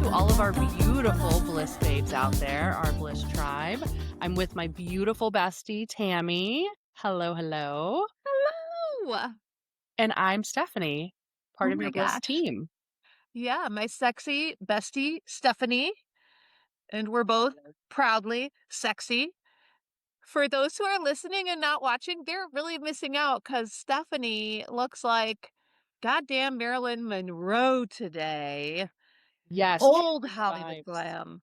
to all of our beautiful Bliss babes out there, our Bliss tribe. I'm with my beautiful bestie, Tammy. Hello, hello. Hello. And I'm Stephanie, Oh part of my your Bliss gosh. team. Yeah, my sexy bestie, Stephanie, and we're both proudly sexy. For those who are listening and not watching, they're really missing out because Stephanie looks like goddamn Marilyn Monroe today. Yes, Old true Hollywood vibes. glam.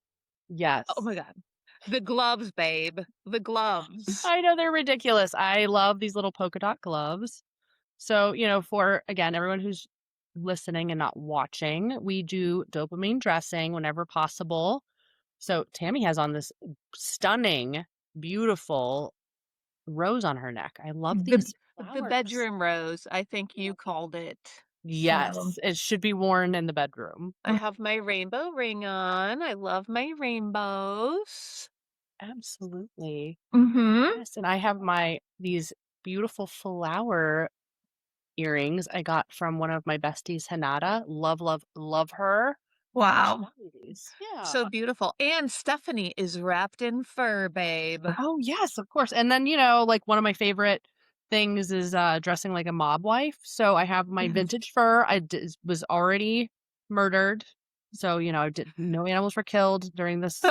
Oh Yes. my God. The gloves, babe. The gloves. I know they're ridiculous. I love these little polka dot gloves. So, for again, everyone who's listening and not watching, we do dopamine dressing whenever possible. So Tammy has on this stunning, beautiful rose on her neck. I love The these the flowers. bedroom rose, I think you called it. So Yes, it should be worn in the bedroom. I have my rainbow ring on. I love my rainbows. Absolutely. Mhm. Yes, and I have these beautiful flower earrings I got from one of my besties, Hanada. Love, love, love her. She Wow. got me these. Yeah. So beautiful. And Stephanie is wrapped in fur, babe. Oh, yes, of course. And then, like one of my favorite things is dressing like a mob wife. So I have my Yes. vintage fur. Was already murdered. So, no animals were killed during this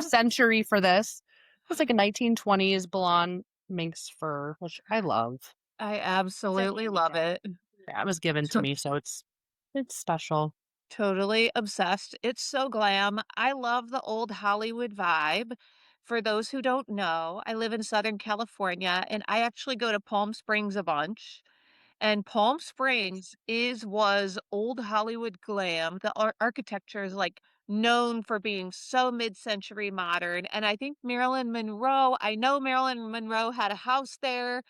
century for this. It was like a 1920s blonde minx fur, which I love. I It's a absolutely handy love thing. it. Yeah, it was given to So me, so it's special. totally obsessed. It's so glam. I love the old Hollywood vibe. For those who don't know, I live in Southern California and I actually go to Palm Springs a bunch. And Palm Springs was old Hollywood glam. The architecture is, like, known for being so mid-century modern, and I know Marilyn Monroe had a house there,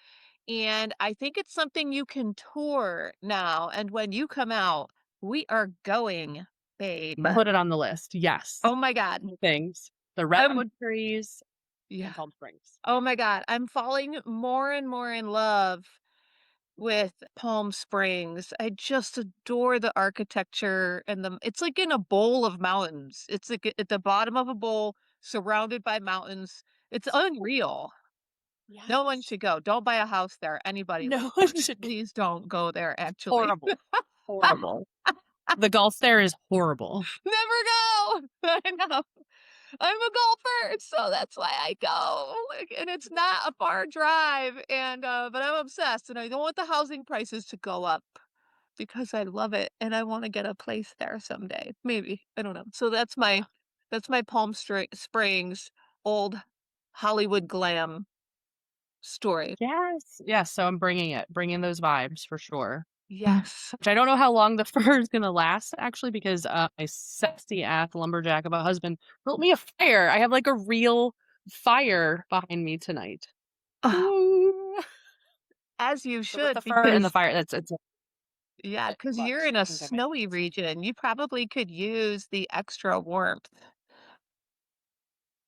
and I think it's something you can tour now, and when you come out, we are going, babe. Put it on the list. Yes. Oh my god. 2 things. The Um redwood trees and yeah. Palm Springs. Oh my god. I'm falling more and more in love with Palm Springs. I just adore the architecture and it's like in a bowl of mountains. It's like at the bottom of a bowl surrounded by mountains. It's unreal. No one Yes. should go. Don't buy a house there. Anybody No, listening, it's please don't go there actually. horrible. Horrible. The golf there is horrible. Never go. I know. I'm a golfer, so that's why I go. Like, and it's not a far drive and but I'm obsessed and I don't want the housing prices to go up. Because I love it and I wanna get a place there someday. Maybe, I don't know. So that's my Springs old Hollywood glam story. Yes. Yes, so I'm bringing those vibes for sure. Yes. Which I don't know how long the fur is gonna last actually because, my sexy ass lumberjack of a husband built me a fire. I have, like, a real fire behind me tonight. Ugh, Woo. as you So with the should fur and the because fire, it's yeah, a bit because 'cause you're much in a sometimes I snowy region. You probably could use the extra warmth.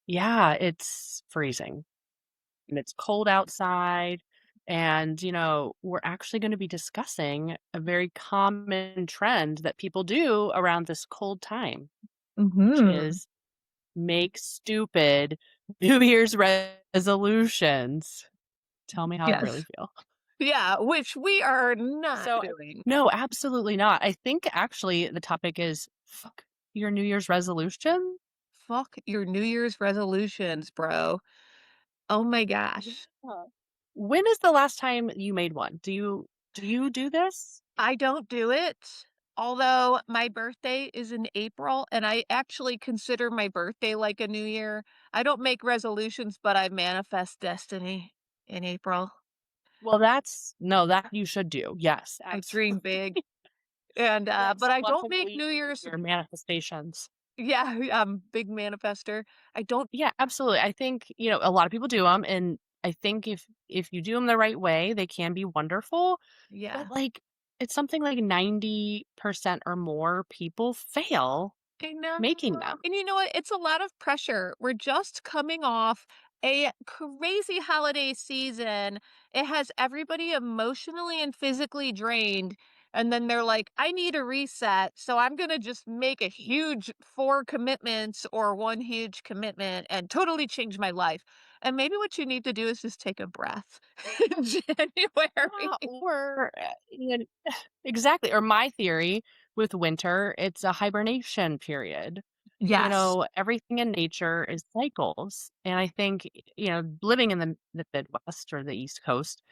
Yeah, it's freezing, and it's cold outside, and, we're actually gonna be discussing a very common trend that people do around this cold time, which Mhm. is make stupid New Year's resolutions. Tell me how I really Yes. feel. Yeah, which we are not So doing. no, absolutely not. I think actually the topic is fuck your New Year's resolution. Fuck your New Year's resolutions, bro. Oh my gosh. Yeah. When is the last time you made one? Do you do this? I don't do it, although my birthday is in April, and I actually consider my birthday like a new year. I don't make resolutions, but I manifest destiny in April. Well, that's no, that you should do. Yes, I dream absolutely. big, and, Yes, but I you want don't to make believe New in Year's your manifestations. yeah, big manifester. I don't Yeah, absolutely. I think, a lot of people do them, and I think if you do them the right way, they can be wonderful, but, yeah. like, it's something like 90% or more people fail I know. making them. And you know what? It's a lot of pressure. We're just coming off a crazy holiday season. It has everybody emotionally and physically drained. And then they're like, "I need a reset, so I'm gonna just make a huge 4 commitments or 1 huge commitment and totally change my life." And maybe what you need to do is just take a breath in January. Yeah, or, exactly, or my theory with winter, it's a hibernation period. Yes. Everything in nature is cycles, and I think, living in the Midwest or the East Coast,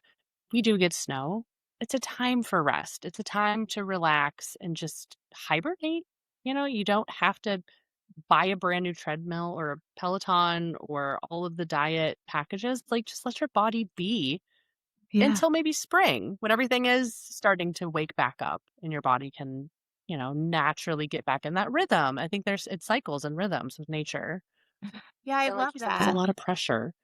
we do get snow. It's a time for rest. It's a time to relax and just hibernate. You don't have to buy a brand new treadmill or a Peloton or all of the diet packages. Like, just let your body be Yeah. until maybe spring when everything is starting to wake back up and your body can, naturally get back in that rhythm. I think it's cycles and rhythms with nature. Yeah, I And like love you said, there's a that. lot of pressure.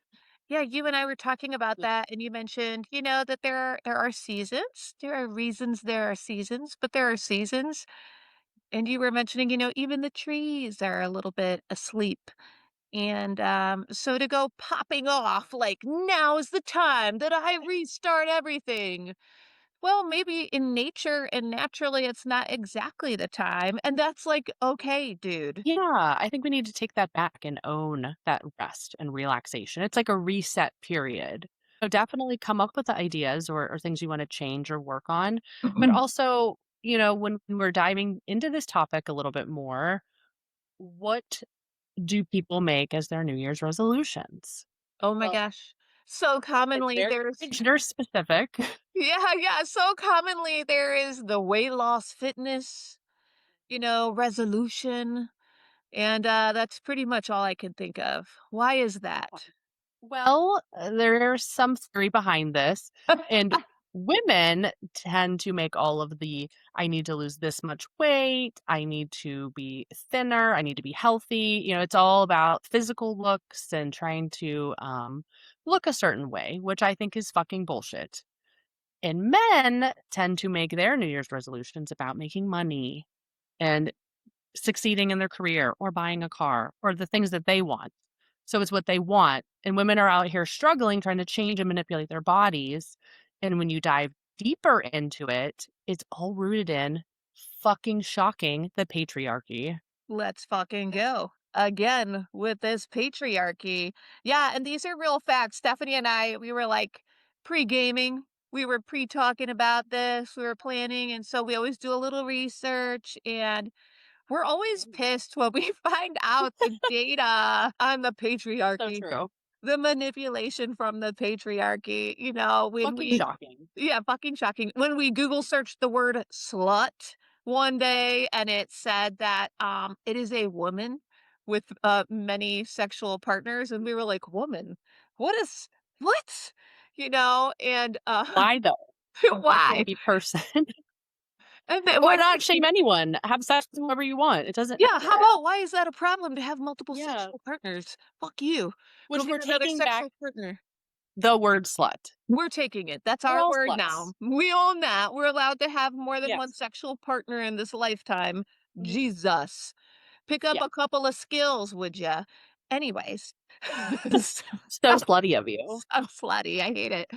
Yeah, you and I were talking about Yeah. that, and you mentioned, that there are seasons. There are reasons there are seasons, but there are seasons. And you were mentioning, even the trees are a little bit asleep. And so to go popping off like now is the time that I restart everything. Well, maybe in nature and naturally it's not exactly the time. And that's like, okay, dude. Yeah, I think we need to take that back and own that rest and relaxation. It's like a reset period. So definitely come up with the ideas or things you want to change or work on. But also, when we're diving into this topic a little bit more, what do people make as their New Year's resolutions? Oh my Well, gosh. So it's commonly very there's gender specific. yeah, yeah. So commonly there is the weight loss fitness, resolution. And that's pretty much all I can think of. Why is that? Well, there's some theory behind this, and women tend to make all of the I need to lose this much weight, I need to be thinner, I need to be healthy. It's all about physical looks and trying to look a certain way, which I think is fucking bullshit. And men tend to make their New Year's resolutions about making money and succeeding in their career or buying a car or the things that they want. So it's what they want. And women are out here struggling, trying to change and manipulate their bodies. And when you dive deeper into it, it's all rooted in fucking shocking the patriarchy. Let's fucking go. Again with this patriarchy. Yeah, and these are real facts. Stephanie and I, we were like pre-gaming. We were pre-talking about this. We were planning. And so we always do a little research and we're always pissed when we find out the data on the So patriarchy, true. the manipulation from the patriarchy. When Fucking we shocking. yeah, fucking shocking. When we Google searched the word slut one day and it said that, it is a woman with, many sexual partners, and we were like, "Woman? What is what?" And, Why though? Why can't why? it be person? And then Or why not can't shame we anyone. Have sex with whoever you want. It doesn't yeah, how matter. about why is that a problem to have multiple Yeah. sexual partners? Fuck you. Go Which get we're another taking back sexual partner. the word slut. We're taking it. That's We're our all word now. sluts. We own that. We're allowed to have more than one Yes. sexual partner in this lifetime. Mhm. Jesus. Pick up Yeah. a couple of skills, would ya? Anyways, so So slutty of you. so slutty, I hate it.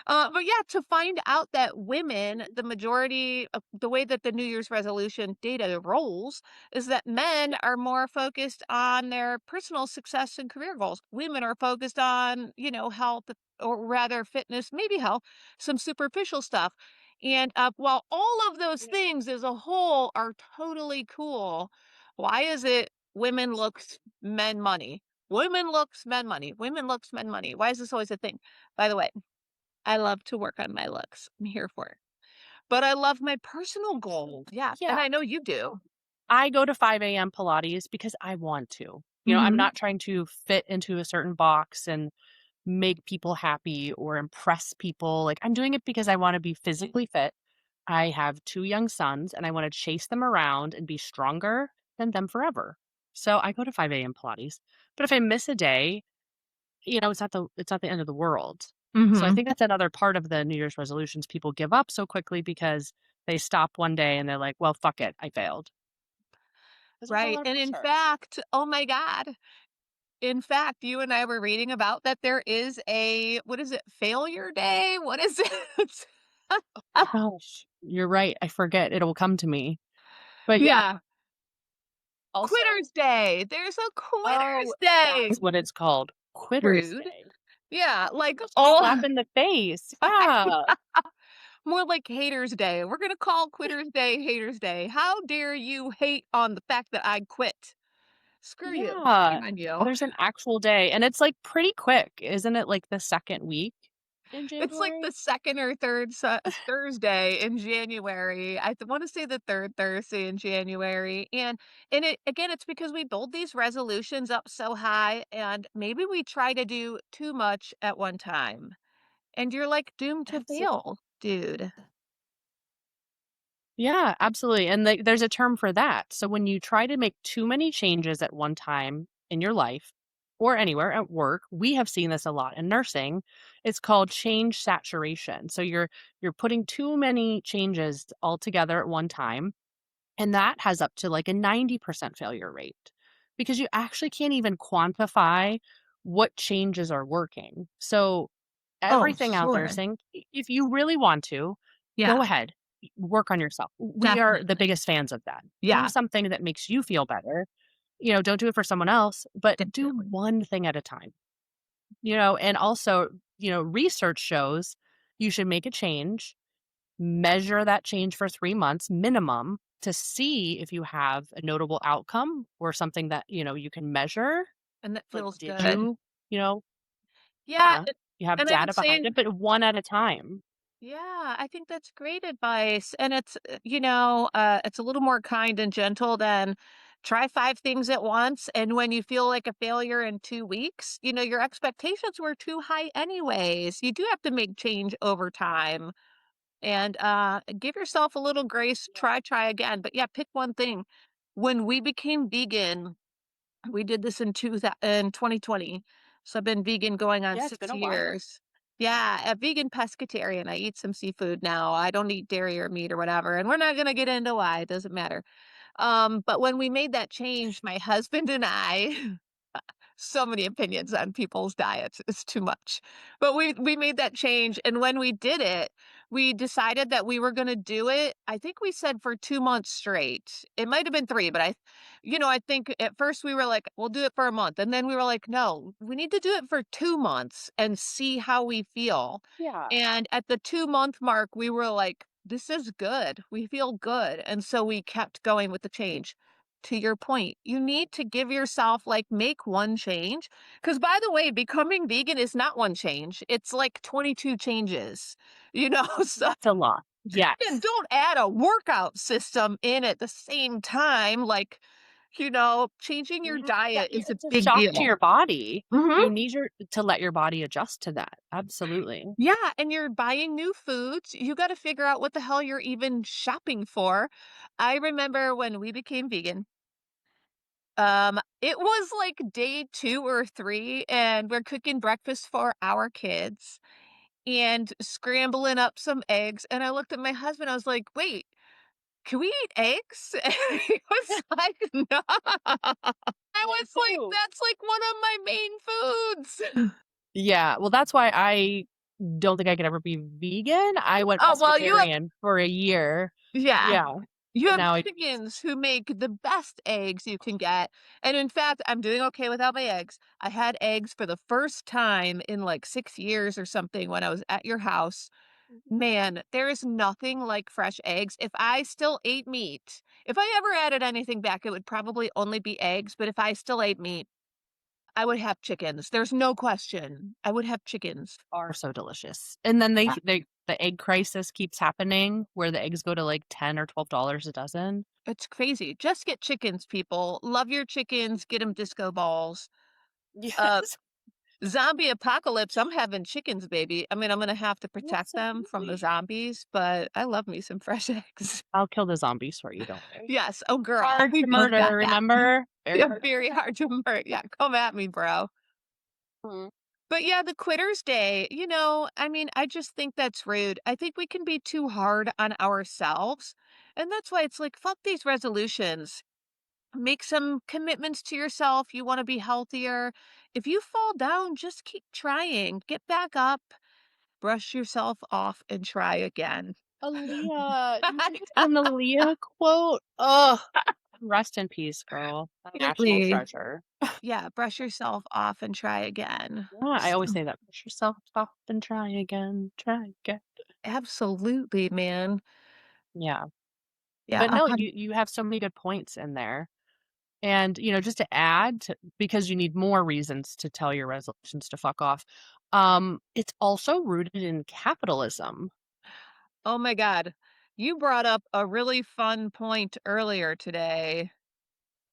But yeah, to find out that women, the majority of the way that the New Year's resolution data rolls is that men Yeah. are more focused on their personal success and career goals. Women are focused on, health or rather fitness, maybe health, some superficial stuff. And while all of those Yeah. things as a whole are totally cool, why is it women looks, men money? Women looks, men money. Women looks, men money. Why is this always a thing? By the way, I love to work on my looks. I'm here for it. But I love my personal goals. Yeah, and Yeah. I know you do. I go to 5 AM Pilates because I want to. I'm Mhm. not trying to fit into a certain box and make people happy or impress people. Like, I'm doing it because I wanna be physically fit. I have 2 young sons, and I wanna chase them around and be stronger than them forever. So, I go to 5 AM Pilates. But if I miss a day, it's not the end of the world. So, I Mhm. think that's another part of the New Year's resolutions people give up so quickly because they stop one day and they're like, "Well, fuck it. I failed." 'Cause there's a Right, lot of and in pressure. fact, oh my god, in fact, you and I were reading about that there is a what is it, failure day? What is it? Gosh, you're right, I forget, it'll come to me. But yeah, Yeah. also Quitter's Day. There's a oh, Quitter's Day. that's what it's called, Quitter's Rude. Day. Yeah, like, Just a slap oh, in the face, yeah. more like Haters Day. We're gonna call Quitter's Day Haters Day. How dare you hate on the fact that I quit? Screw you. Yeah, Shame on you. there's an actual day, and it's, like, pretty quick, isn't it, like, the 2nd week in It's like the January? 2nd or 3rd Thursday in January. I wanna say the 3rd Thursday in January, and it again, it's because we build these resolutions up so high, and maybe we try to do too much at one time, and you're, like, doomed to Absolutely. fail, dude. Yeah, absolutely, and there's a term for that. So when you try to make too many changes at one time in your life or anywhere at work, we have seen this a lot in nursing. It's called change saturation. So you're putting too many changes all together at one time, and that has up to like a 90% failure rate because you actually can't even quantify what changes are working. So Oh, everything out there sure. saying, If you really want to, go Yeah, ahead, work on yourself." We are the definitely. biggest fans of that. Do Yeah, something that makes you feel better. Don't do it for someone else, but do definitely. one thing at a time. And also, research shows you should make a change, measure that change for 3 months minimum to see if you have a notable outcome or something that, you can measure. And that Like, feels did good. you know Yeah, yeah, you have and I data would behind say it, but one at a time. yeah, I think that's great advice, and it's, it's a little more kind and gentle than try 5 things at once, and when you feel like a failure in 2 weeks, your expectations were too high anyways. You do have to make change over time, and, give yourself a little grace, try again, but yeah, pick one thing. When we became vegan, we did this in 2020, so I've been vegan going on Yeah, it's been 6 a while. years. Yeah, a vegan pescatarian. I eat some seafood now. I don't eat dairy or meat or whatever, and we're not gonna get into why, it doesn't matter. But when we made that change, my husband and I so many opinions on people's diets. It's too much. But we made that change, and when we did it, we decided that we were gonna do it. I think we said for 2 months straight. It might have been 3, but I think at first we were like, "We'll do it for a month," and then we were like, "No, we need to do it for 2 months and see how we feel." Yeah. And at the 2-month mark, we were like, "This is good. We feel good," and so we kept going with the change. To your point, you need to give yourself, like, make one change. Because by the way, becoming vegan is not one change, it's like 22 changes, so That's a lot. and Yes. don't add a workout system in at the same time, like, changing your Yeah, diet is a it's a big shock to deal. your body. Mhm. You need to let your body adjust to that. Absolutely. Yeah, and you're buying new foods, you gotta figure out what the hell you're even shopping for. I remember when we became vegan, it was like day 2 or 3, and we're cooking breakfast for our kids and scrambling up some eggs, and I looked at my husband, I was like, "Wait, can we eat eggs?" And he was like, "No." I Me was like, too. "That's like one of my main foods." Yeah, well, that's why I don't think I could ever be vegan. I went Oh, well, pescatarian for a year. yeah. Yeah, You and have now I chickens who make the best eggs you can get, and in fact, I'm doing okay without my eggs. I had eggs for the first time in, like, 6 years or something when I was at your house. Man, there is nothing like fresh eggs. If I still ate meat if I ever added anything back, it would probably only be eggs, but if I still ate meat, I would have chickens. There's no question. I would have chickens. are so delicious. And then the egg crisis keeps happening where the eggs go to, like, 10 or $12 a dozen. It's crazy. Just get chickens, people. Love your chickens, get them disco balls. Uh, Yes. zombie apocalypse, I'm having chickens, baby. I mean, I'm gonna have to protect them from the Absolutely. zombies, but I love me some fresh eggs. I'll kill the zombies for you, don't worry. Yes. Oh, girl, Hard we to both got murder, that. remember? Very Yeah, hard to very murder. hard to yeah, come at me, bro. Mhm. But yeah, the quitter's day, I mean, I just think that's rude. I think we can be too hard on ourselves. And that's why it's like, fuck these resolutions. Make some commitments to yourself. You want to be healthier. If you fall down, just keep trying. Get back up. brush yourself off and try again. Aaliyah, and the Aaliyah quote, oh, rest in peace, girl. A national Absolutely. treasure. Yeah, brush yourself off and try again. Yeah, I always say that, "Push yourself off and try again, try again." Absolutely, man. Yeah. Yeah, But no, you have so many good points in there. And, just to add to because you need more reasons to tell your resolutions to fuck off, it's also rooted in capitalism. oh my god. You brought up a really fun point earlier today.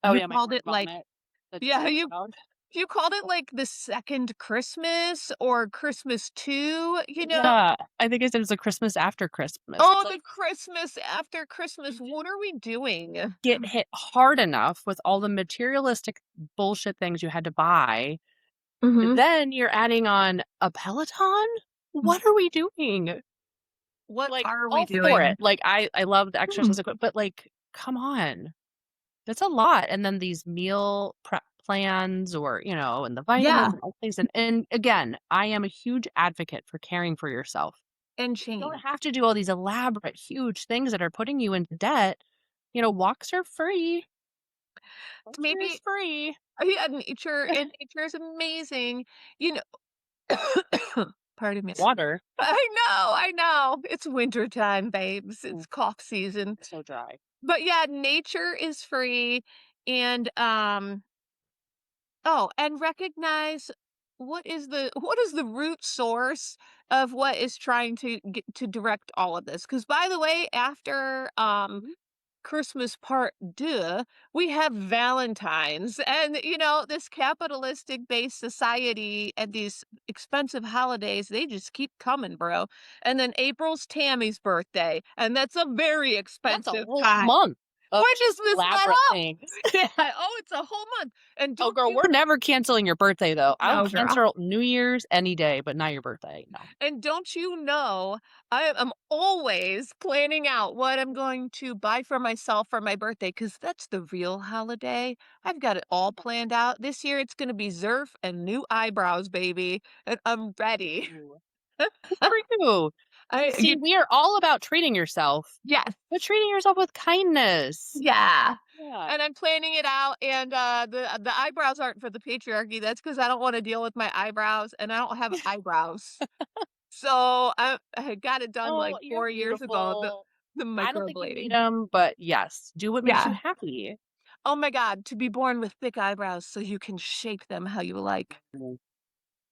Oh, You yeah, my called word it like vomit that just yeah, came out. you called it like the second Christmas or Christmas 2, you know? Yeah, I think I said it's a Christmas after Christmas. It's Oh, like the Christmas after Christmas. you What are we doing? get hit hard enough with all the materialistic bullshit things you had to buy, Mhm. then you're adding on a Peloton? What are we doing? What Like, are we all for it. doing? Like, I love the Mm. exercise equipment, but, like, come on. That's a lot, and then these meal prep plans or, and the Yeah, vitamins and all things, and again, I am a huge advocate for caring for yourself. and You don't change. have to do all these elaborate, huge things that are putting you into debt. Walks are free. Nature is Maybe free. yeah, nature is amazing. You pardon me. Water. I know. It's wintertime, babes. Mm, It's cough season. so dry. But yeah, nature is free and oh, and recognize what is the root source of what is trying to get to direct all of this. Because by the way, after Mhm. Christmas part 2, we have Valentine's. And, this capitalistic based society and these expensive holidays, they just keep coming, bro. And then April's Tammy's birthday, and that's a very That's a expensive whole time. month of When does this let elaborate up? things. Yeah. Oh, it's a whole month. And Oh, don't girl, you we're never canceling your birthday, though. I'll know, girl. cancel New Year's any day, but not your birthday, no. And don't you know, I am always planning out what I'm going to buy for myself for my birthday because that's the real holiday. I've got it all planned out. This year it's going to be Zerf and new eyebrows, baby. And I'm ready. Ooh. Good for you. I See, you, we are all about treating yourself, yes. but treating yourself with kindness. Yeah. Yeah. And I'm planning it out and the eyebrows aren't for the patriarchy. That's because I don't want to deal with my eyebrows and I don't have eyebrows. So I got it done Oh, like you're 4 years ago, beautiful. the I don't think you need microblading. them, but yes, do what makes you Yeah. happy. Oh my god, to be born with thick eyebrows so you can shape them how you like. Mm.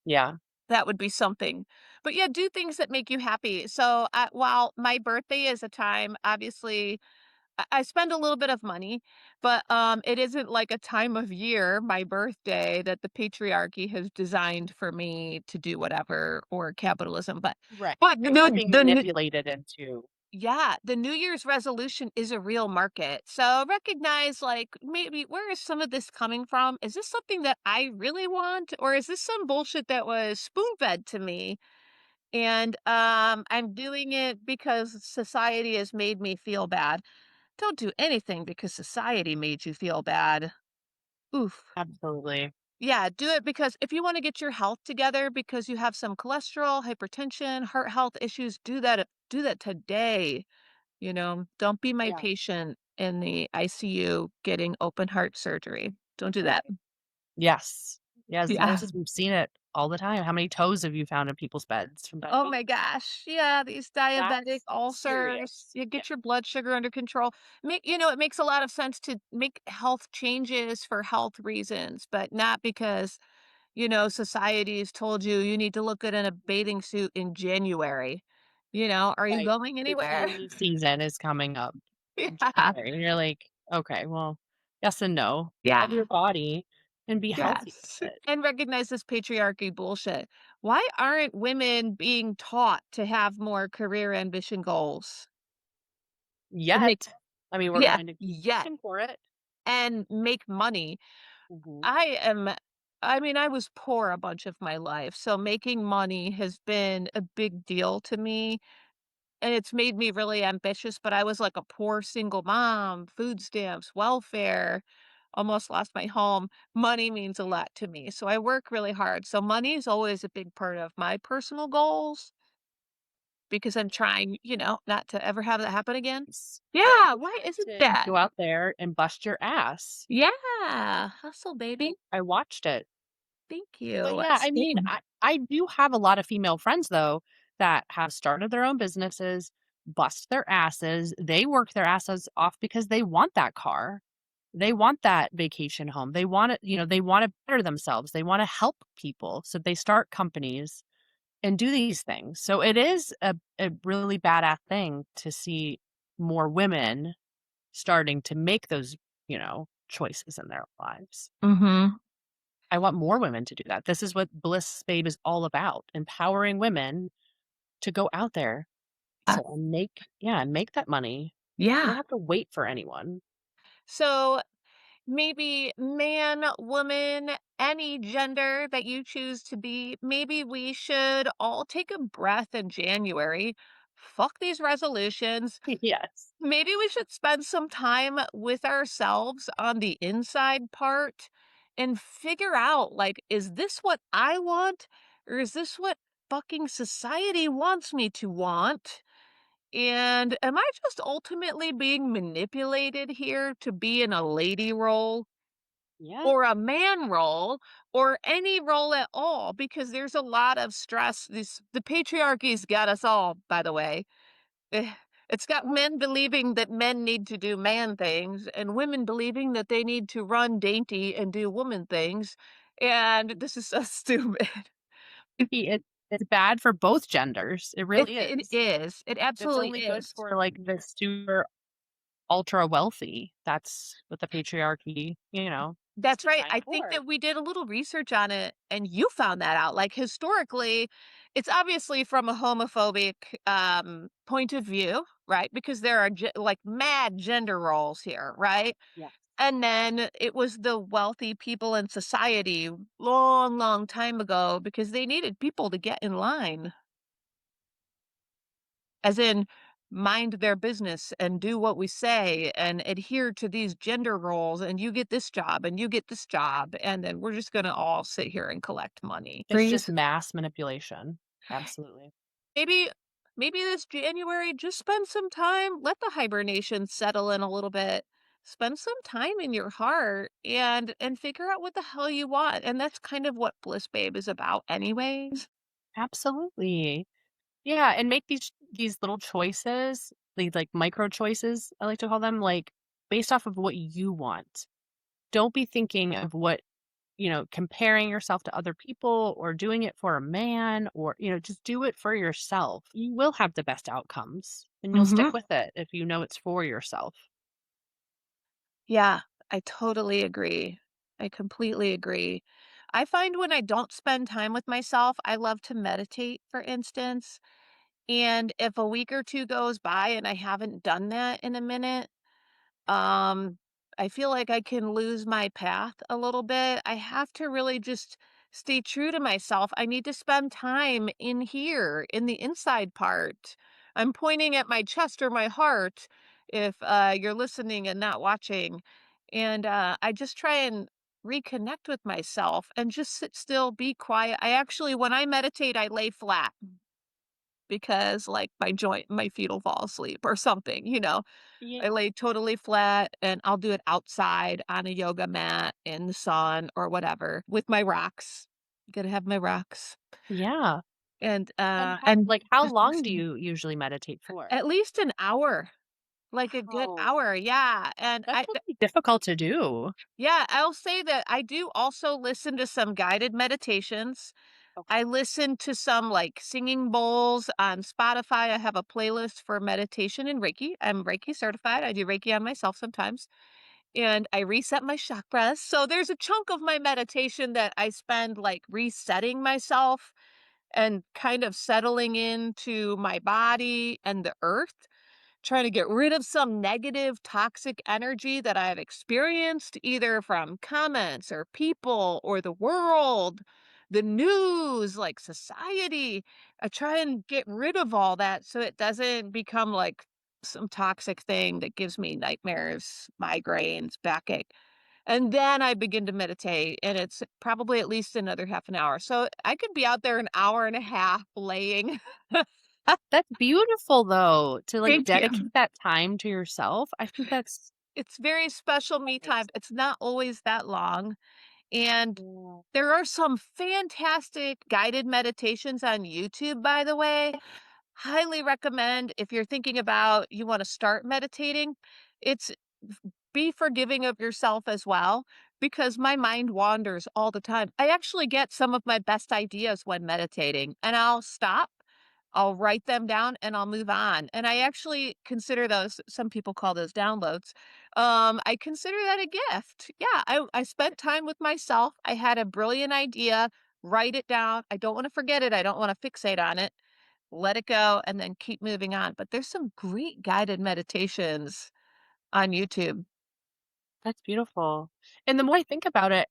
Yeah, That would be something. But yeah, do things that make you happy. So, while my birthday is a time, obviously, I spend a little bit of money, but it isn't like a time of year, my birthday, that the patriarchy has designed for me to do whatever or capitalism. But right. but You're not the being the manipulated into. yeah, the New Year's resolution is a real market. So recognize like maybe where is some of this coming from? Is this something that I really want or is this some bullshit that was spoon-fed to me and I'm doing it because society has made me feel bad. Don't do anything because society made you feel bad. Oof. Absolutely. Yeah, do it because if you want to get your health together because you have some cholesterol, hypertension, heart health issues, do that today. Don't be my Yeah. patient in the ICU getting open heart surgery. Don't do that. Right. Yes. Yes, Yeah. nurses, we've seen it all the time. How many toes have you found in people's beds from Oh diabetes? my gosh. Yeah, these diabetic That's ulcers. serious. You Yeah. get your blood sugar under control. It makes a lot of sense to make health changes for health reasons, but not because, society's told you you need to look good in a bathing suit in January. Are you Right. going anywhere? Bikini season is coming up in Yeah. January, and you're like, "Okay, well, yes and no. Love Yeah. your body and be healthy Yes, with it." and recognize this patriarchy bullshit. Why aren't women being taught to have more career ambition goals? And make Yet. I mean, we're yeah, going to keep yet pushing for it. and make money. Mhm. I am I mean, I was poor a bunch of my life, so making money has been a big deal to me, and it's made me really ambitious, but I was like a poor single mom, food stamps, welfare, almost lost my home. Money means a lot to me, so I work really hard. So money is always a big part of my personal goals. because I'm trying, not to ever have that happen again. S Yeah, You why have isn't to that? go out there and bust your ass. Yeah, hustle, baby. I watched it. Thank But you. yeah, I mean, Same. I do have a lot of female friends though that have started their own businesses, bust their asses. They work their asses off because they want that car. They want that vacation home. They want to, they want to better themselves. They want to help people. So they start companies and do these things. So it is a really badass thing to see more women starting to make those, choices in their lives. Mhm. I want more women to do that. This is what Bliss Babe is all about, empowering women to go out there Uh, and make that money. You don't yeah. have to wait for anyone. So maybe man, woman, any gender that you choose to be, maybe we should all take a breath in January. Fuck these resolutions. Yes. Maybe we should spend some time with ourselves on the inside part and figure out, like, is this what I want? Or is this what fucking society wants me to want? And am I just ultimately being manipulated here to be in a lady role Yeah. or a man role or any role at all? Because there's a lot of stress. The patriarchy's got us all, by the way. Eh, It's got men believing that men need to do man things and women believing that they need to run dainty and do woman things. And this is so stupid. It's bad for both genders. It really It is. is. It It's absolutely only good is. for like the super ultra wealthy. That's what the patriarchy, is That's right. designed I think for. that we did a little research on it and you found that out. Like historically, it's obviously from a homophobic point of view, right? Because there are like mad gender roles here, right? Yeah. And then it was the wealthy people in society long, long time ago because they needed people to get in line, as in mind their business and do what we say and adhere to these gender roles. And you get this job and you get this job. And then we're just going to all sit here and collect money. It's just Freeze. mass manipulation. Absolutely. Maybe. Maybe this January, just spend some time, let the hibernation settle in a little bit. Spend some time in your heart and figure out what the hell you want, and that's kind of what Bliss Babe is about anyways. Absolutely. Yeah, and make these little choices, these like micro choices, I like to call them, like based off of what you want. Don't be thinking of what, comparing yourself to other people or doing it for a man or, just do it for yourself. You will have the best outcomes and you'll stick Mhm. with it if you know it's for yourself. Yeah, I totally agree. I completely agree. I find when I don't spend time with myself, I love to meditate, for instance, and if a week or 2 goes by and I haven't done that in a minute, Um, I feel like I can lose my path a little bit. I have to really just stay true to myself. I need to spend time in here, in the inside part. I'm pointing at my chest or my heart if you're listening and not watching. And I just try and reconnect with myself and just sit still, be quiet. I actually, when I meditate, I lay flat because like my feet will fall asleep or something. Yeah. I lay totally flat and I'll do it outside on a yoga mat in the sun or whatever with my rocks. Gotta have my rocks. Yeah. And, And uh, how and like how just long do listen. you usually meditate for? At least an hour, like a good Wow. hour, yeah, and That can be difficult to do. yeah, I'll say that I do also listen to some guided meditations. Okay. I listen to some, like, singing bowls on Spotify. I have a playlist for meditation and Reiki. I'm Reiki certified. I do Reiki on myself sometimes. And I reset my chakras. So there's a chunk of my meditation that I spend like resetting myself and kind of settling into my body and the earth, trying to get rid of some negative toxic energy that I've experienced either from comments or people or the world, the news, like society. I try and get rid of all that so it doesn't become like some toxic thing that gives me nightmares, migraines, backache. And then I begin to meditate, and it's probably at least another half an hour. So I could be out there an hour and a half laying That's beautiful though, to, like, Thank you. dedicate that time to yourself. I think that's It's very special me time. nice. It's not always that long, and Yeah. there are some fantastic guided meditations on YouTube, by the way. Highly recommend if you're thinking about you wanna start meditating. It's be forgiving of yourself as well, because my mind wanders all the time. I actually get some of my best ideas when meditating, and I'll stop, I'll write them down, and I'll move on. And I actually consider those, some people call those downloads. I consider that a gift. Yeah, I spent time with myself. I had a brilliant idea, write it down. I don't want to forget it. I don't want to fixate on it. Let it go and then keep moving on. But there's some great guided meditations on YouTube. That's beautiful. And the more I think about it,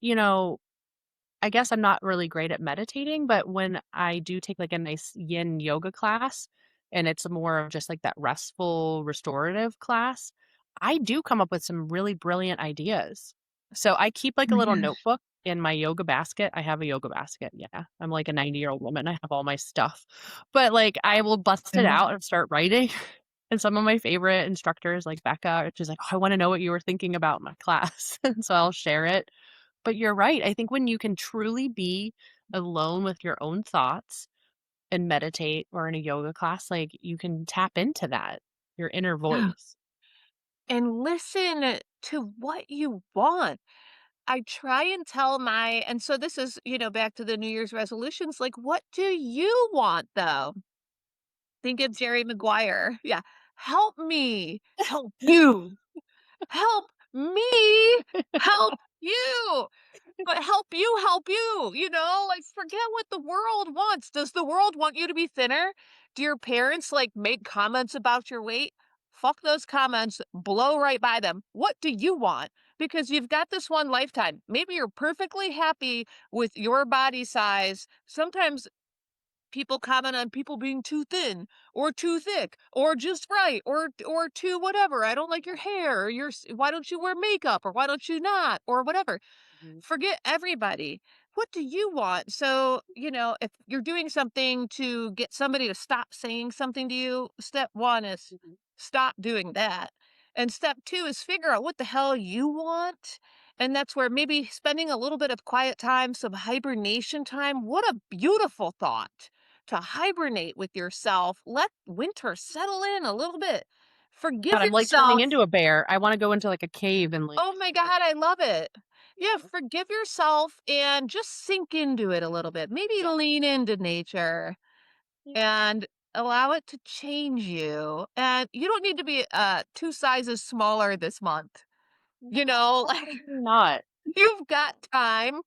I guess I'm not really great at meditating, but when I do take like a nice yin yoga class and it's more of just like that restful, restorative class, I do come up with some really brilliant ideas. So I keep like a little Yes. notebook in my yoga basket. I have a yoga basket. Yeah. I'm like a 90-year-old woman. I have all my stuff. But like I will bust it Yeah. out and start writing. And some of my favorite instructors, like Becca, she's like, "Oh, I want to know what you were thinking about in my class." And so I'll share it, but you're right. I think when you can truly be alone with your own thoughts and meditate or in a yoga class, like, you can tap into that, your inner Yeah. voice. And listen to what you want. I try and tell my, and so this is, back to the New Year's resolutions, like, what do you want though? Think of Jerry Maguire. Yeah. Help me. Help you. Help me. Help you. But help you, like, forget what the world wants. Does the world want you to be thinner? Do your parents, like, make comments about your weight? Fuck those comments, blow right by them. What do you want? Because you've got this one lifetime. Maybe you're perfectly happy with your body size. Sometimes people comment on people being too thin or too thick or just right or too whatever. I don't like your hair or why don't you wear makeup or why don't you not or whatever. Mhm, Forget everybody. What do you want? So, if you're doing something to get somebody to stop saying something to you, step one is mhm. stop doing that. And step two is figure out what the hell you want. And that's where maybe spending a little bit of quiet time, some hibernation time. What a beautiful thought to hibernate with yourself. Let winter settle in a little bit. Forgive God, I'm, like, turning yourself. into a bear. I wanna go into, like, a cave and, like, Oh my just, like god, I love it. Yeah, Mhm. forgive yourself and just sink into it a little bit. Maybe Yeah, lean into nature yeah. and allow it to change you. And you don't need to be 2 sizes smaller this month. No, Like, absolutely not. you've got time.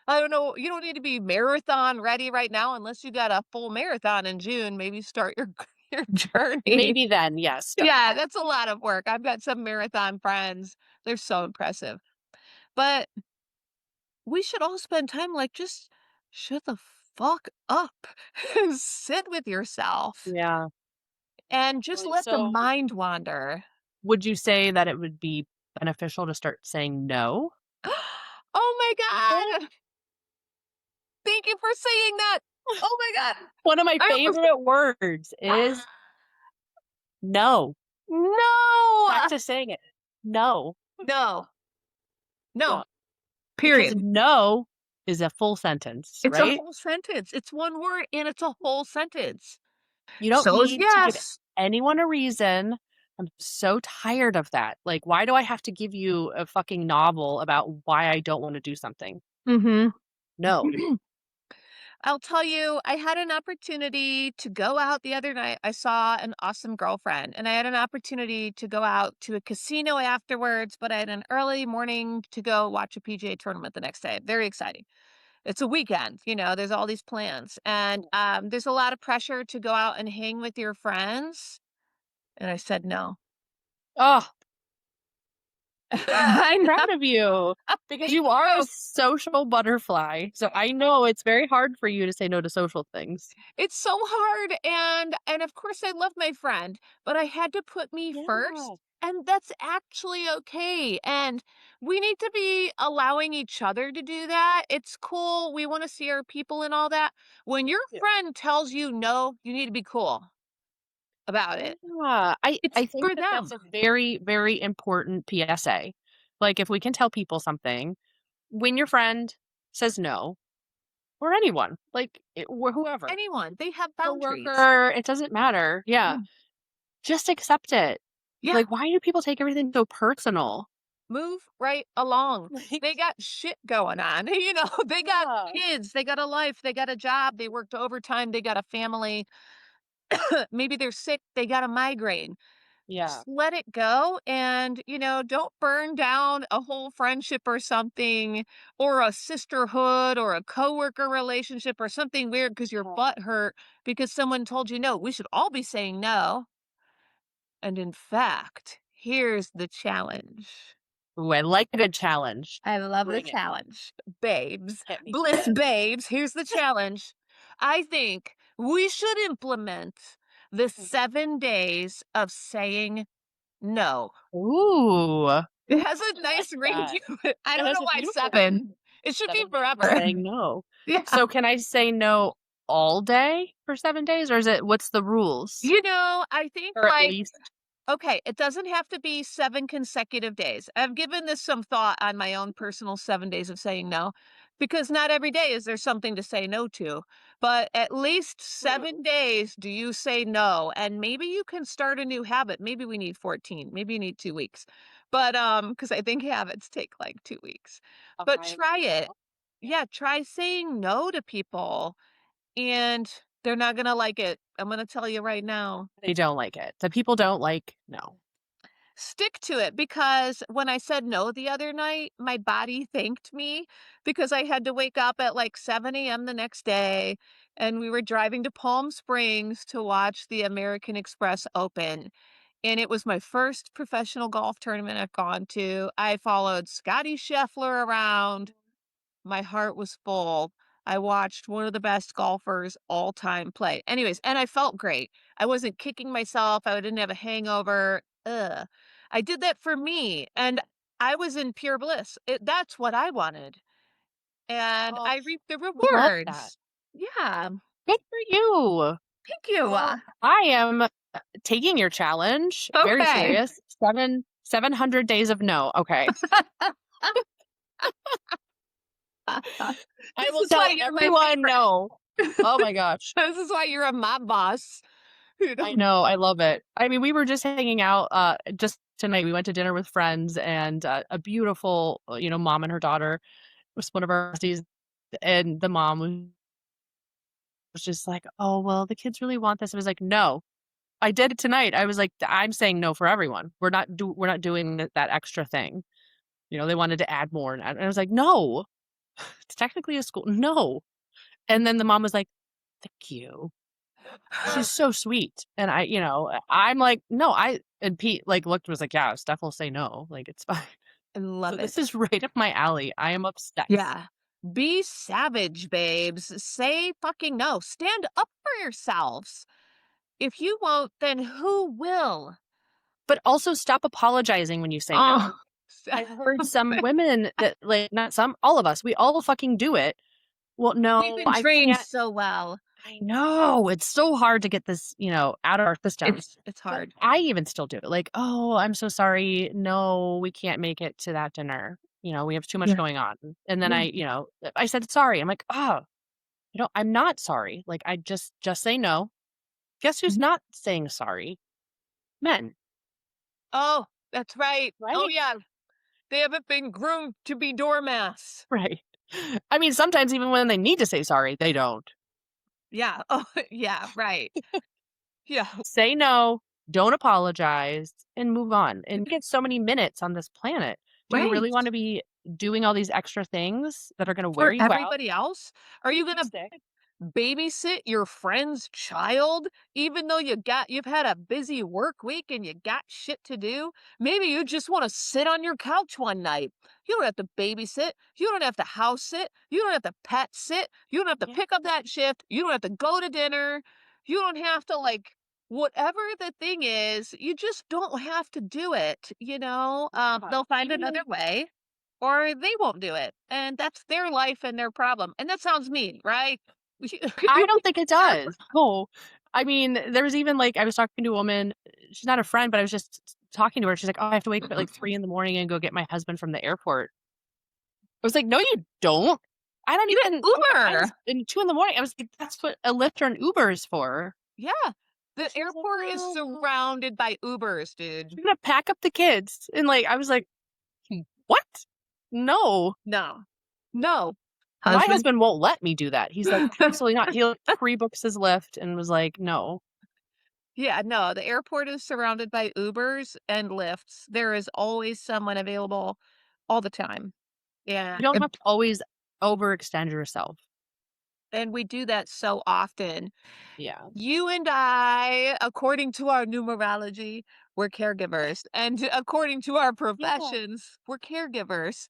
I don't know, you don't need to be marathon ready right now unless you got a full marathon in June. Maybe start your your journey. Maybe then, yes. Yeah, that's a lot of work. I've got some marathon friends. They're so impressive. But we should all spend time, like, just shut the fuck up and sit with yourself Yeah. and just Really, let the so mind wander. would you say that it would be beneficial to start saying no? Oh my god! Thank you for saying that! Oh my god! One of my I was favorite words is no. No! Practice saying it. No. No. Yeah. No. Because Period. no is a full sentence, It's a right? whole sentence. It's one word and it's a whole sentence. You don't So is need to give yes. anyone a reason. I'm so tired of that. Like, why do I have to give you a fucking novel about why I don't wanna do something? Mhm. No. I'll tell you, I had an opportunity to go out the other night. I saw an awesome girlfriend, and I had an opportunity to go out to a casino afterwards, but I had an early morning to go watch a PGA tournament the next day. Very exciting. It's a weekend, there's all these plans, and there's a lot of pressure to go out and hang with your friends. And I said no. Oh, I'm I know. proud of you because Thank you are a you. social butterfly. So I know it's very hard for you to say no to social things. It's so hard, and of course, I love my friend, but I had to put me Yeah. first, and that's actually okay, and we need to be allowing each other to do that. It's cool, we wanna see our people and all that. When your Yeah. friend tells you no, you need to be cool. about it. Yeah, It's I think for that that's them. a very, very important PSA. Like, if we can tell people something, when your friend says no, or anyone, like, or whoever, Anyone, they have boundaries. coworker, it doesn't matter. Yeah, Yeah. just accept it. Yeah. Like, why do people take everything so personal? Move right along. Like, They got shit going on. They got yeah, kids, they got a life, they got a job, they worked overtime, they got a family. Maybe they're sick, they got a migraine. yeah. Just let it go and, don't burn down a whole friendship or something, or a sisterhood or a coworker relationship or something weird because your Oh. butt hurt because someone told you no. We should all be saying no. And in fact, here's the challenge. Ooh, I like a good challenge. I love the Bring it. challenge. Babes, Hit me. Bliss babes, here's the challenge. I think we should implement the Mhm. 7 days of saying no. Ooh, I It has a like nice ring that. to it. I It don't has know a why beautiful 7. It should be 7 days of forever. saying no. Yeah. So can I say no all day for 7 days, or is it what's the rules? I think, Or at least okay, it doesn't have to be 7 consecutive days. I've given this some thought on my own personal 7 days of saying no, because not every day is there something to say no to, but at least true. 7 days do you say no, and maybe you can start a new habit. Maybe we need 14, maybe you need 2 weeks. But, because I think habits take, like, 2 weeks. But Okay. try it. Well, yeah, Yeah, try saying no to people, and they're not gonna like it. I'm gonna tell you right now. they don't like it. The people don't like no. Stick to it because when I said no the other night, my body thanked me because I had to wake up at like 7 a.m. the next day and we were driving to Palm Springs to watch the American Express Open. And it was my first professional golf tournament I've gone to. I followed Scotty Scheffler around. My heart was full. I watched one of the best golfers all time play. Anyways, and I felt great. I wasn't kicking myself. I didn't have a hangover. Ugh. I did that for me, and I was in pure bliss. That's what I wanted, and Oh, I reaped the I love that. rewards. Yeah, Good for you. thank you. Well, I am taking your challenge very Okay. serious. 700 days of no. Okay. I This will is why tell you're my everyone no. favorite. Oh my gosh. This is why you're a mob boss. You I know? know, I love it. I mean, we were just hanging out, just tonight. We went to dinner with friends and, a beautiful, mom and her daughter was one of our besties, and the mom was just like, "Oh, well, the kids really want this." I was like, "No." I did it tonight. I was like, "I'm saying no for everyone. We're not doing that extra thing." They wanted to add more, and I was like, "No, it's technically a school. No." And then the mom was like, "Thank you." She's so sweet, and I'm like, "No, I," and Pete, like, looked was like, "Yeah, Steph will say no, like, it's fine." I So love this it. is right up my alley. I am obsessed. Yeah. Be savage, babes. Say fucking no. Stand up for yourselves. If you won't, then who will? But also stop apologizing when you say Oh, no. I've heard some women that, like, not some, all of us, we all fucking do it. "Well, we've no, been I trained can't." so well. I know, it's so hard to get this, out of our systems, It's but hard. I even still do it, like, "Oh, I'm so sorry. No, we can't make it to that dinner. We have too much Yeah. going on." And then Yeah. I said, "Sorry." I'm like, "Oh, I'm not sorry." Like, I just say no. Guess who's Mhm. not saying sorry? Men, Oh, that's right. Oh, right? yeah. They haven't been groomed to be doormats. Right. I mean, sometimes even when they need to say sorry, they don't. Yeah. Oh, yeah. Right. Yeah. Say no, don't apologize, and move on. And we get so many minutes on this planet. Do you Right. really wanna be doing all these extra things that are gonna wear For you out? everybody else? Are Make you you going to sick. babysit your friend's child even though you've had a busy work week and you got shit to do? Maybe you just want to sit on your couch one night. You don't have to babysit, you don't have to house sit, you don't have to pet sit, you don't have to Yeah, pick up that shift, you don't have to go to dinner, you don't have to, like, whatever the thing is, you just don't have to do it, yeah. they'll find Even another though way, or they won't do it, and that's their life and their problem. And that sounds mean, right? I You don't think it deserve does. No. I mean, there was even, like I was talking to a woman, she's not a friend, but I was just talking to her, she's like, "Oh, I have to wake up at, like, 3 in the morning and go get my husband from the airport." I was like, "No, you don't. I don't You get even I was Uber. in 2 in the morning." I was like, "That's what a Lyft or an Uber is for." Yeah. The She was like, airport is "Oh." surrounded by Ubers, dude. She's gonna pack up the kids, and, like, I was like, "What? No." No. No. My Husband husband won't let me do that. He's like, "Absolutely not." He, like, pre-books his Lyft and was like, "No." Yeah, no, the airport is surrounded by Ubers and Lyfts. There is always someone available all the time. Yeah, You don't have to always overextend yourself. and we do that so often. Yeah. You and I, according to our numerology, we're caregivers, and according to our Yeah. professions, we're caregivers,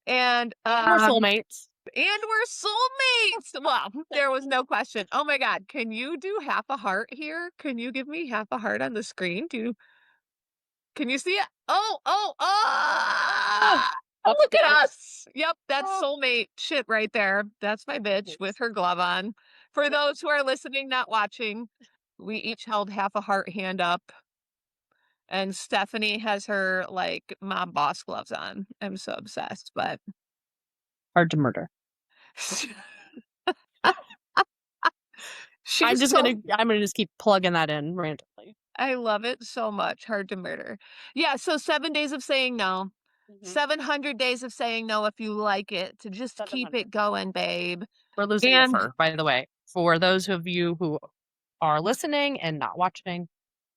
and, And we're soulmates. and we're soulmates! Well, there was no question. Oh my god, can you do half a heart here? Can you give me half a heart on the screen? Can you see it? Oh, oh, Oh, ah! up Look at there. us! Yep, that's Oh, soulmate shit right there. That's my bitch with thanks. her glove on. For those who are listening, not watching, we each held half a heart hand up, and Stephanie has her, like, mom boss gloves on. I'm so obsessed, but Hard to murder. she's so I'm gonna just keep plugging that in randomly. I love it so much, Hard to Murder. Yeah, so 7 days of saying no, Mhm. 700 days of saying no if you like it, to just keep 700. it going, babe. We're losing the And fur, by the way. For those of you who are listening and not watching,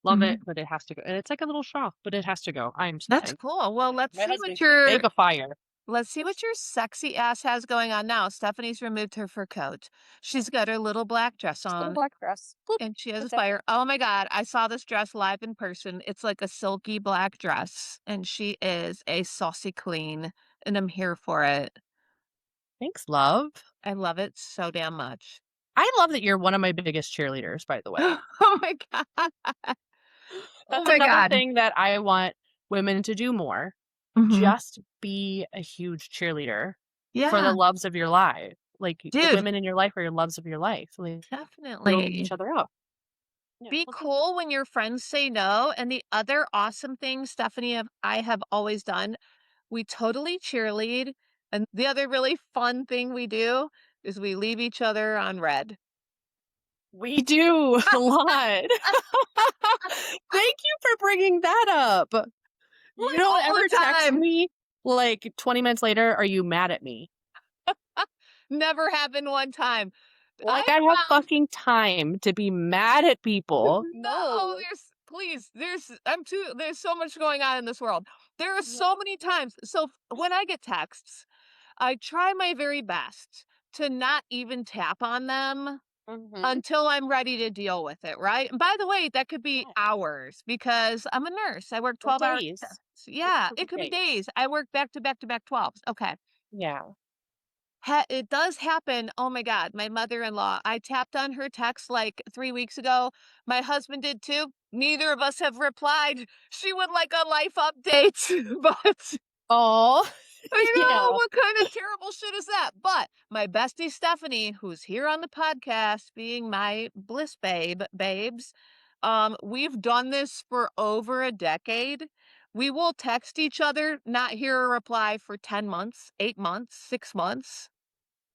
love it, Mhm. but it has to go. And it's like a little shawl, but it has to go. I'm That's sorry. cool. Well, My husband can make a fire. let's see what your sexy ass has going on now. Stephanie's removed her fur coat. She's got her little black dress Just a little on. black dress. Boop. And she has a That's it. fire. Oh my god, I saw this dress live in person. It's like a silky black dress, and she is a saucy queen, and I'm here for it. Thanks, love. I love it so damn much. I love that you're one of my biggest cheerleaders, by the way. Oh my god. Oh That's my another god. thing that I want women to do more. Mhm. Just be a huge cheerleader for the Yeah, loves of your life. Like, the dude, women in your life are your loves of your life. Like, build definitely. each other up. Yeah, Be well, thank you. cool when your friends say no. And the other awesome thing, Stephanie, I have always done, we totally cheerlead. And the other really fun thing we do is we leave each other on red. We do a lot. Thank you for bringing that up. You Like don't all the ever text time. me, like, 20 minutes later, "Are you mad at me?" Never happened one time. Like, I I have found fucking time to be mad at people. no, No. there's so much going on in this world. There are Yeah. so many times. So when I get texts, I try my very best to not even tap on them Mhm. until I'm ready to deal with it, right? And by the way, that could be Yeah. hours because I'm a nurse. I work Or 12-hour days. shifts. It Yeah, could it be could be days. days. I work back to back to back 12s. Okay. Yeah. It does happen. Oh my god, my mother-in-law, I tapped on her text, like, 3 weeks ago. My husband did too. Neither of us have replied. She would like a life update, but Oh, I know, yeah. what kind of terrible shit is that? But my bestie Stephanie, who's here on the podcast being my Bliss babes, we've done this for over a decade. We will text each other, not hear a reply for 10 months, 8 months, 6 months.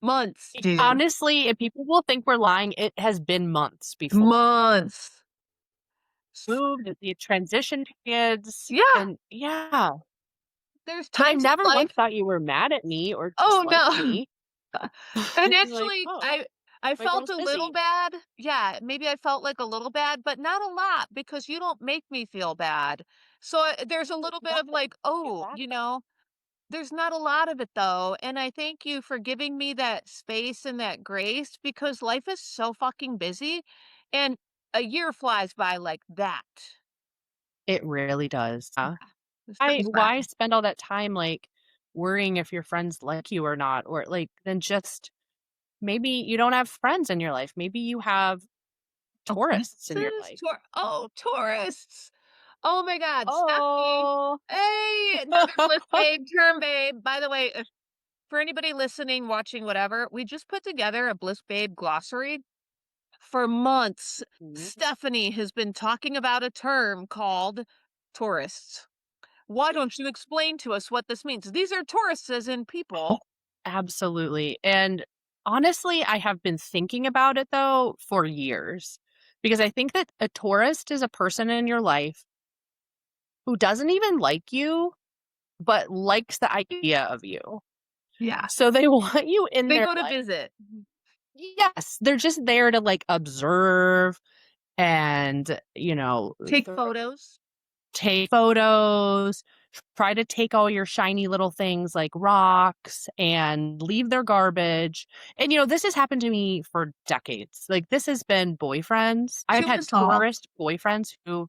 Months, dude. Honestly, if people will think we're lying, it has been months before. Months. S Moved, the transition periods, Yeah, and yeah. there's But I times in never once life thought you were mad at me or oh, disliked no. me. And Like, actually, "Oh, I my felt girl's a little busy." bad. Yeah, maybe I felt like a little bad, but not a lot because you don't make me feel bad. So, there's a little bit of Nothing. like, I feel "Oh," bad you about know? There's not a lot of it though, and I thank you for giving me that space and that grace because life is so fucking busy, and a year flies by like that. it really does. This I time's why flying. spend all that time, like, worrying if your friends like you or not, or, like, then just maybe you don't have friends in your life. Maybe you have tourists in your Acquaintances? life. Tourists. Oh my god, Stephanie. Oh. Hey, another Bliss babe, term babe. By the way, for anybody listening, watching, whatever, we just put together a Bliss babe glossary. For months, Mhm. Stephanie has been talking about a term called tourists. Why don't you explain to us what this means? These are tourists as in people. Absolutely, and honestly, I have been thinking about it, though, for years, because I think that a tourist is a person in your life who doesn't even like you, but likes the idea of you. Yeah. So they want you in They their go to life. visit. Yes, they're just there to, like, observe and, Take photos. take photos, try to take all your shiny little things like rocks and leave their garbage. And, this has happened to me for decades. Like, this has been boyfriends. I've To had us all. tourist boyfriends who,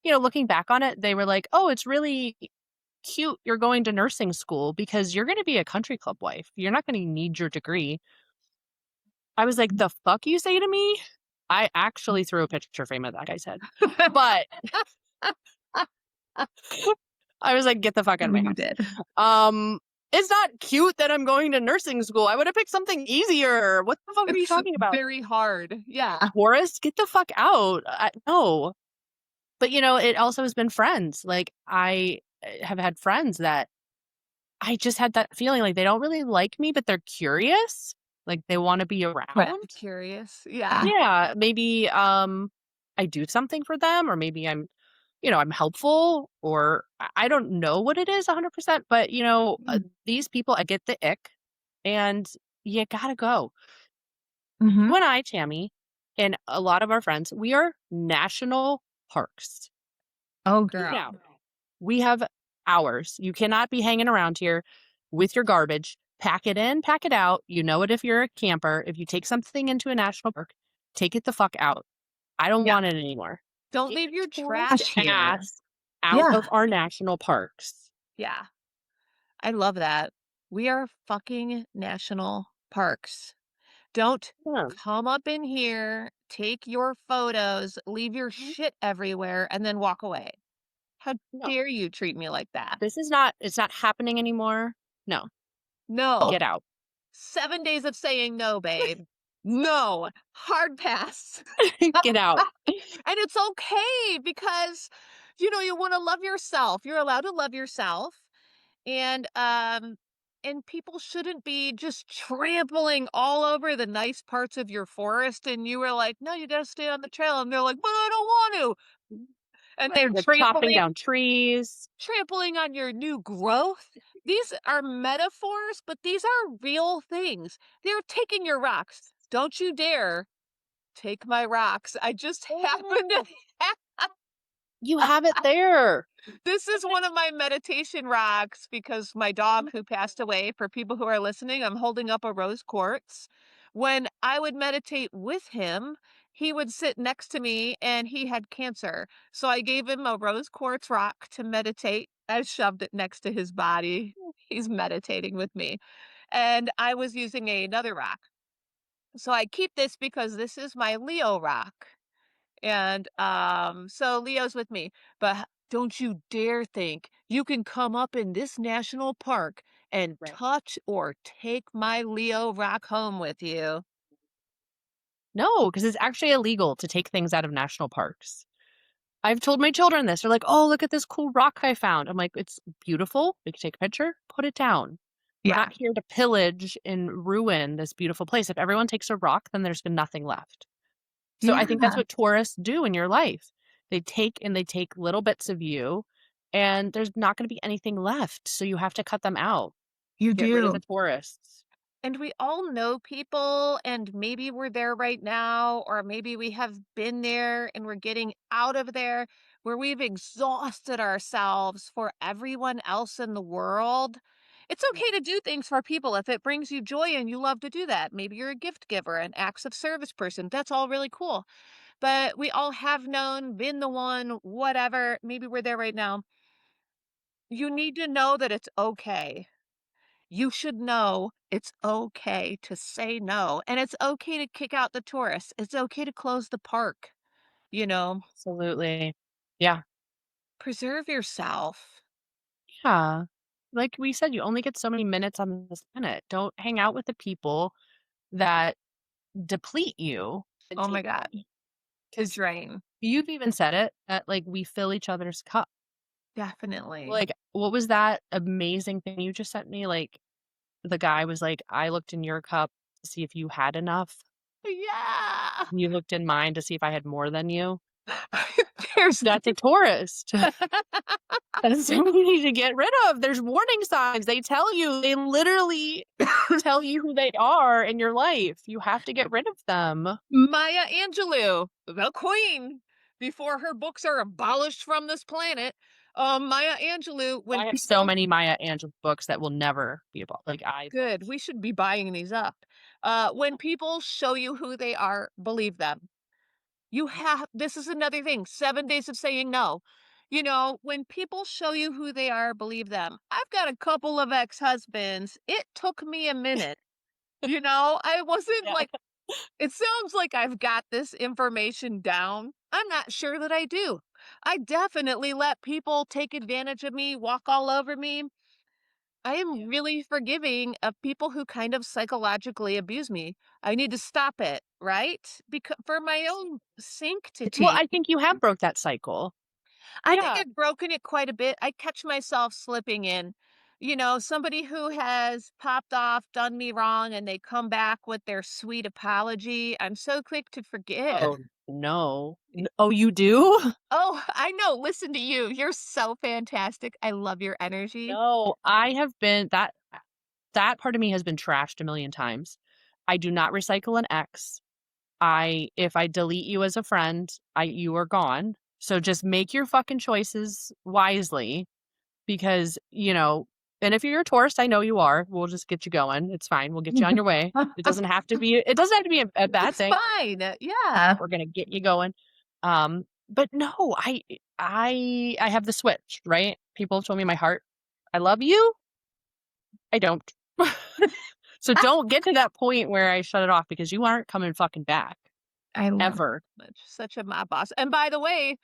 looking back on it, they were like, "Oh, it's really cute you're going to nursing school because you're going to be a country club wife. You're not going to need your degree." I was like, "The fuck you say to me?" I actually threw a picture frame at that guy's head. But I was like, "Get the fuck out of my You house." did. It's not cute that I'm going to nursing school. I would have picked something easier. What the fuck are you It's talking about? very hard. Yeah. Tourist, get the fuck out. No. But, it also has been friends. Like, I have had friends that I just had that feeling like they don't really like me, but they're curious. Like, they wanna be Right. around. Curious. Yeah. Yeah, maybe, I do something for them or maybe I'm helpful or I don't know what it is 100%, but, these people, I get the ick and you gotta go. Mhm. You and I, Tammy, and a lot of our friends, we are national parks. Oh, Get girl. out. We have hours. You cannot be hanging around here with your garbage. Pack it in, pack it out. You know it if you're a camper. If you take something into a national park, take it the fuck out. I don't Yeah. want it anymore. Don't Get leave your your tourist trash here. ass out Yeah. of our national parks. Yeah. I love that. We are fucking national parks. Don't Yeah. come up in here, take your photos, leave your Mhm. shit everywhere, and then walk away. How No, dare you treat me like that? it's not happening anymore. No, No. get out. 7 days of saying no, babe. No. Hard pass. Get out. And it's okay because, you wanna love yourself. You're allowed to love yourself, and people shouldn't be just trampling all over the nice parts of your forest, and you were like, "No, you gotta stay on the trail," and they're like, "But I don't want to." And they're They're chopping down trees. trampling on your new growth. These are metaphors, but these are real things. They're taking your rocks. Don't you dare take my rocks. I just happened to You have it there. this is one of my meditation rocks because my dog who passed away, for people who are listening, I'm holding up a rose quartz. When I would meditate with him, he would sit next to me and he had cancer. So I gave him a rose quartz rock to meditate. I shoved it next to his body. He's meditating with me. And I was using another rock. So I keep this because this is my Leo rock. And, so Leo's with me, but don't you dare think you can come up in this national park and Right. touch or take my Leo rock home with you. No, because it's actually illegal to take things out of national parks. I've told my children this. They're like, "Oh, look at this cool rock I found." I'm like, "It's beautiful. We can take a picture, put it down. We're Yeah. not here to pillage and ruin this beautiful place. If everyone takes a rock, then there's nothing left." So I think that's Yeah, what tourists do in your life. They take little bits of you, and there's not gonna be anything left, so you have to cut them out. you Get rid of the do. tourists. And we all know people, and maybe we're there right now, or maybe we have been there and we're getting out of there where we've exhausted ourselves for everyone else in the world. It's Yeah, okay to do things for people if it brings you joy and you love to do that. Maybe you're a gift giver, an acts of service person. That's all really cool. But we all have known, been the one, whatever. Maybe we're there right now. You need to know that it's okay. You should know it's okay to say no, and it's okay to kick out the tourists. It's okay to close the park, you know? absolutely. Yeah. Preserve yourself. Yeah. Like we said, you only get so many minutes on this planet. Don't hang out with the people that deplete you. and Oh my take god. one. The Because drain. you've even said it that, like, we fill each other's cup. Definitely. Like, what was that amazing thing you just sent me? Like, the guy was like, "I looked in your cup to see if you had enough, Yeah. and you looked in mine to see if I had more than you." There's That's a tourist. That's something you need to get rid of. There's warning signs. They tell you, they literally tell you who they are in your life. You have to get rid of them. Maya Angelou, the queen, before her books are abolished from this planet. Maya Angelou, when I have so people many Maya Angelou books that will never be about like, I love good, we should be buying these up. When people show you who they are, believe them. You have this is another thing, 7 days of saying no. You know, when people show you who they are, believe them. I've got a couple of ex-husbands. It took me a minute. You know, I wasn't yeah. like, it sounds like I've got this information down. I'm not sure that I do. I definitely let people take advantage of me, walk all over me. I am Yeah. really forgiving of people who kind of psychologically abuse me. I need to stop it, right? Because for my own Well, sanctity. I think you have broke that cycle. I think Yeah. I've broken it quite a bit. I catch myself slipping in. You know, somebody who has popped off, done me wrong, and they come back with their sweet apology. I'm so quick to forgive. Oh, no. Oh, you do? Oh, I know. Listen to you. You're so fantastic. I love your energy. No, I have been that part of me has been trashed a million times. I do not recycle an ex. I if I delete you as a friend, you are gone. So just make your fucking choices wisely because, and if you're a tourist, I know you are. We'll just get you going. It's fine. We'll get you on your way. It doesn't have to be a bad It's thing. fine. Yeah. We're gonna get you going. But no, I have the switch, right? People have told me in my heart, I love you. I don't. So don't get to that point where I shut it off because you aren't coming fucking back I love ever. it. Such a mob boss. And by the way,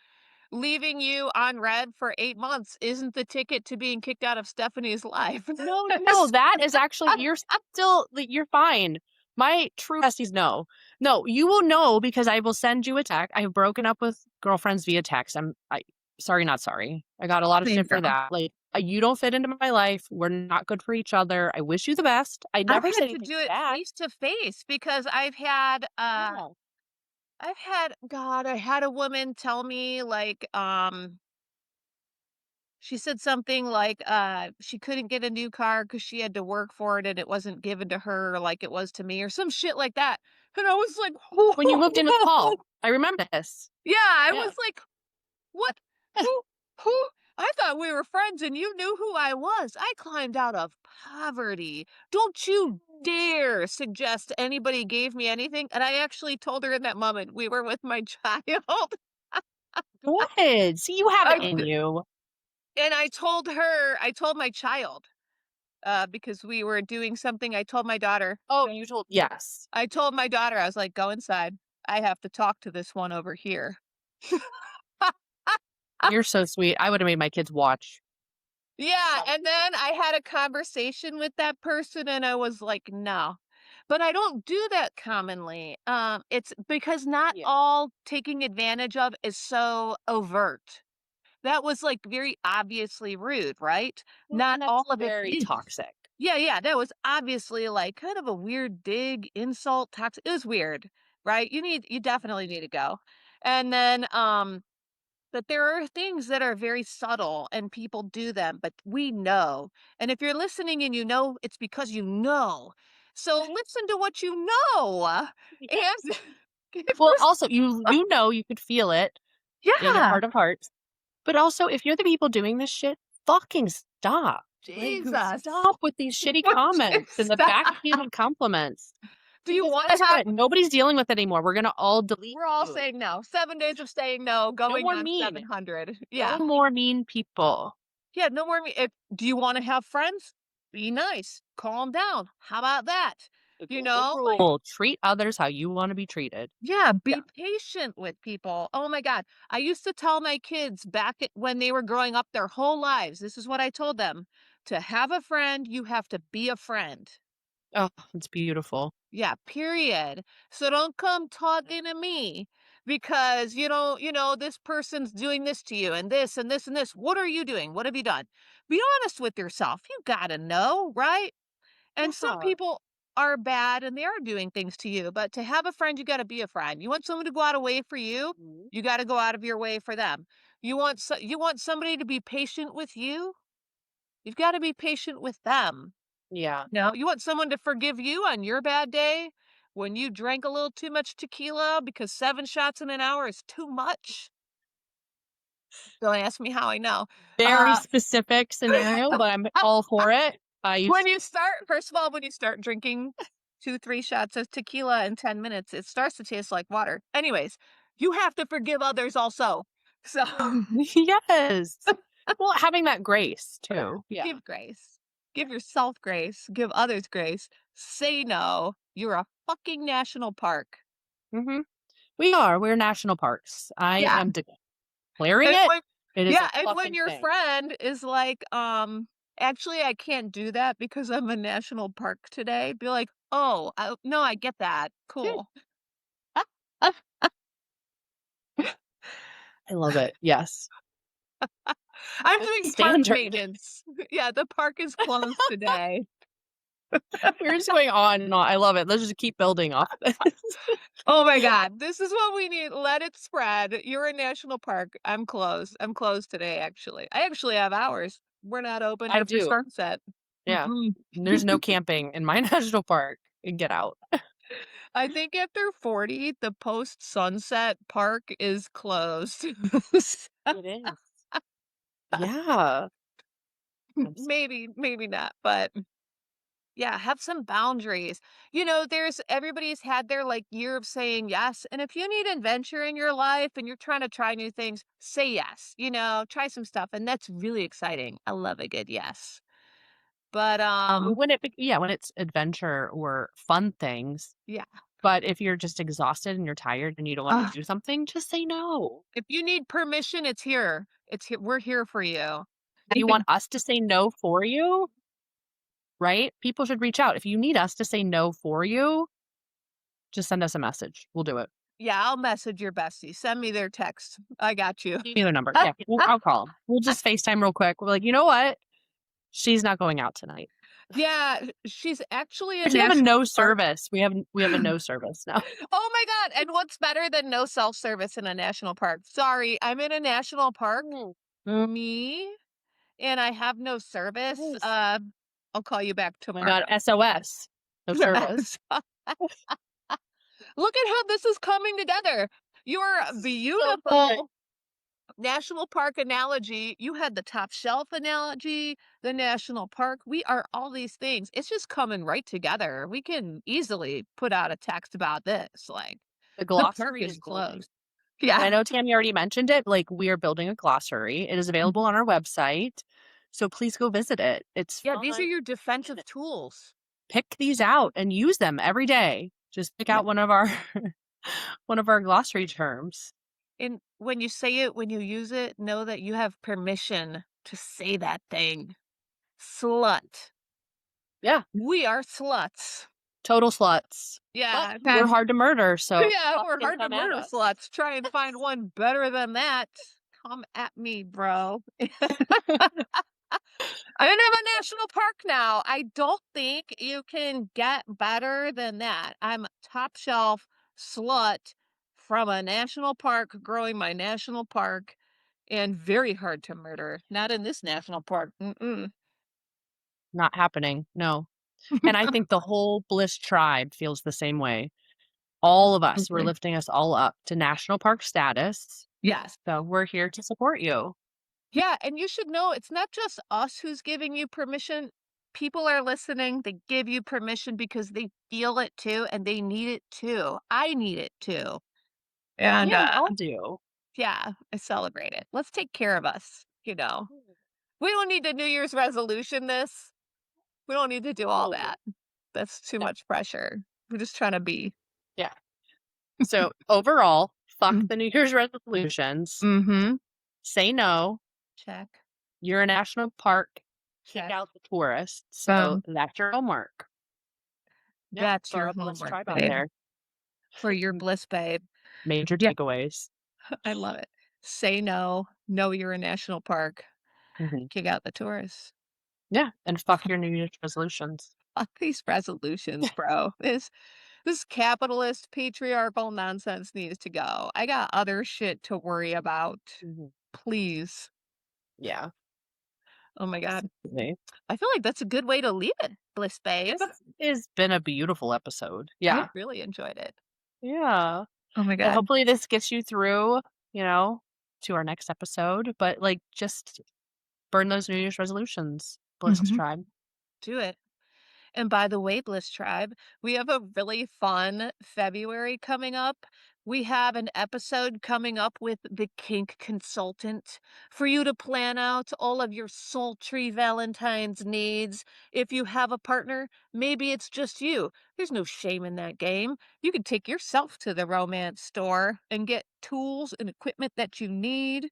leaving you on red for 8 months isn't the ticket to being kicked out of Stephanie's life. No, no, no, that is actually you're still like, you're fine. My true besties know. No, you will know because I will send you a text. I have broken up with girlfriends via text. I sorry, not sorry. I got a lot of Same shit for girl. that. Like, you don't fit into my life. We're not good for each other. I wish you the best. I I've never had said to anything do it bad. face to face because Yeah. I had a woman tell me like she said something like she couldn't get a new car cuz she had to work for it and it wasn't given to her like it was to me or some shit like that. And I was like, When you moved in with "Whoa." Paul, I remember this. Yeah, I Yeah. was like, "What? Who who I thought we were friends and you knew who I was. I climbed out of poverty. Don't you dare suggest anybody gave me anything." And I actually told her in that moment, we were with my child. Good. See, you have it I in d you. and I told my child, because we were doing something, Oh, you told yes. I told my daughter, I was like, "Go inside. I have to talk to this one over here." You're so sweet. I would have made my kids watch. Yeah, That was and then I had a conversation with that person and I was like, "No." But I don't do that commonly. It's because not yeah. all taking advantage of is so overt. That was, like, very obviously rude, right? Well, Not and that's all of it very is. toxic. Yeah, yeah, that was obviously, like, kind of a weird dig, insult, toxic it was weird, right? You definitely need to go. And then, but there are things that are very subtle and people do them, but we know. And if you're listening and you know, it's because you know. So listen to what you know. Yes. And if Well, there's also, you could feel it in your yeah, heart of hearts, but also, if you're the people doing this shit, fucking stop. Like, Jesus. stop with these shitty Would you comments and the stop? backhanded compliments Do you because want guess to have what? Nobody's dealing with it anymore. We're gonna all delete we're all you. saying no. 7 days of saying no, No going more on mean. 700. No Yeah. more mean people. Yeah, no more me if do you wanna have friends? Be nice. Calm down. How about that? The You golden know, like rule, treat others how you wanna be treated. yeah, Yeah. be patient with people. Oh my god. I used to tell my kids when they were growing up their whole lives, this is what I told them. To have a friend, you have to be a friend. Oh, it's beautiful. Yeah, period. So don't come talking to me because this person's doing this to you and this and this and this. What are you doing? What have you done? Be honest with yourself. You got to know, right? And some Yeah. people are bad and they are doing things to you, but to have a friend, you got to be a friend. You want someone to go out of way for you, Mhm. you got to go out of your way for them. You want somebody to be patient with you, you've got to be patient with them. Yeah. No, you want someone to forgive you on your bad day when you drank a little too much tequila because 7 shots in an hour is too much? Don't ask me how I know. Very Uh, specific scenario, but I'm all for it. I when used you start first of all, when you start drinking 2, 3 shots of tequila in 10 minutes, it starts to taste like water. Anyways, you have to forgive others also. So, Yes. Well, having that grace too. Yeah. give grace. Give yourself grace, give others grace. Say no. You're a fucking national park. Mhm. We are. We're national parks. I Yeah. am declaring And it. when It is yeah, a and when fucking your thing. friend is like, "Actually, I can't do that because I'm a national park today," be like, "Oh, no, I get that. Yeah. Cool." I love it. Yes. I'm That's doing the park standard. maintenance. Yeah, the park is closed today. We're just going on and on. I love it. Let's just keep building off this. Oh my god, this is what we need. Let it spread. You're a national park. I'm closed. I'm closed today, actually. I actually have hours. We're not open I after do. sunset. Yeah. Mm-mm. There's no camping in my national park. And get out. I think after 40, the post-sunset park is closed. It is. Yeah. Abs- Maybe, maybe not, but yeah, have some boundaries. There's everybody's had their like year of saying yes. And if you need adventure in your life and you're trying to try new things, say yes. Try some stuff. And that's really exciting. I love a good yes. But when it's adventure or fun things. yeah. But if you're just exhausted and you're tired and you don't want to Uh, do something, just say no. if you need permission, it's here. It's here. We're here for you. If you want us to say no for you, right? People should reach out. If you need us to say no for you, just send us a message. We'll do it. Yeah, I'll message your bestie. Send me their text. I got you. Give me their number. Yeah, I'll call 'em. We'll just FaceTime real quick. We're like, "You know what? She's not going out tonight." Yeah, she's actually a We should have a national no park. service. We have a no service now. Oh my god, and what's better than no self-service in a national park? Sorry, I'm in a national park, Mm, me, and I have no service. yes. I'll call you back Oh my god, tomorrow. SOS. No service. Look at how this is coming together. Your So perfect. beautiful national park analogy, you had the top shelf analogy, the national park. We are all these things. It's just coming right together. We can easily put out a text about this. Like, The the park glossary is is building. closed. And I Yeah. know Tammy already mentioned it, like, we are building a glossary. It is available Mhm. on our website, so please go visit it. It's Yeah, these are fun, your and defensive tools. pick these out and use them every day. Just pick Yeah. out one of our one of our glossary terms. And when you say it, when you use it, know that you have permission to say that thing. Slut. Yeah, We are sluts. total sluts. But Yeah. we're hard to murder, so Yeah, we're fucking hard to come at murder us. sluts. Try and find one better than that. Come at me, bro. I'm in a national park now. I don't think you can get better than that. I'm top shelf slut from a national park, growing my national park, and very hard to murder. Not in this national park. Mm-mm. Not happening, no. And I think the whole Bliss tribe feels the same way. All of us, we're Okay. lifting us all up to national park status, Yes. so we're here to support you. Yeah, and you should know it's not just us who's giving you permission. People are listening. They give you permission because they feel it too and they need it too. I need it too. And Yeah, we all do. yeah, I celebrate it. Let's take care of us. We don't need to New Year's resolution this. We don't need to do all No, that. That's too no. much pressure. We're just trying to be. Yeah. So, overall, fuck the New Year's resolutions. Mm-hmm. Say no. Check. You're a national park. Kick Check. out the tourists. So Boom. that's your homework. Yeah, That's throw your a Bliss homework, tribe out babe, there. for your bliss babe. Major Yeah, takeaways. I love it. Say no, know you're a national park, Mhm. kick out the tourists. Yeah, and fuck your New Year's resolutions. Fuck these resolutions, bro. This capitalist patriarchal nonsense needs to go. I got other shit to worry about. Mhm. Please. Yeah, Oh my god. absolutely. I feel like that's a good way to leave it, bliss babe. This has been a beautiful episode. I Yeah. really enjoyed it. Yeah. Oh my And god. hopefully this gets you through, you know, to our next episode, but, like, just burn those New Year's resolutions, Bliss Mhm. Tribe. Do it. And by the way, Bliss Tribe, we have a really fun February coming up. We have an episode coming up with the kink consultant for you to plan out all of your sultry Valentine's needs. If you have a partner, maybe it's just you. There's no shame in that game. You can take yourself to the romance store and get tools and equipment that you need.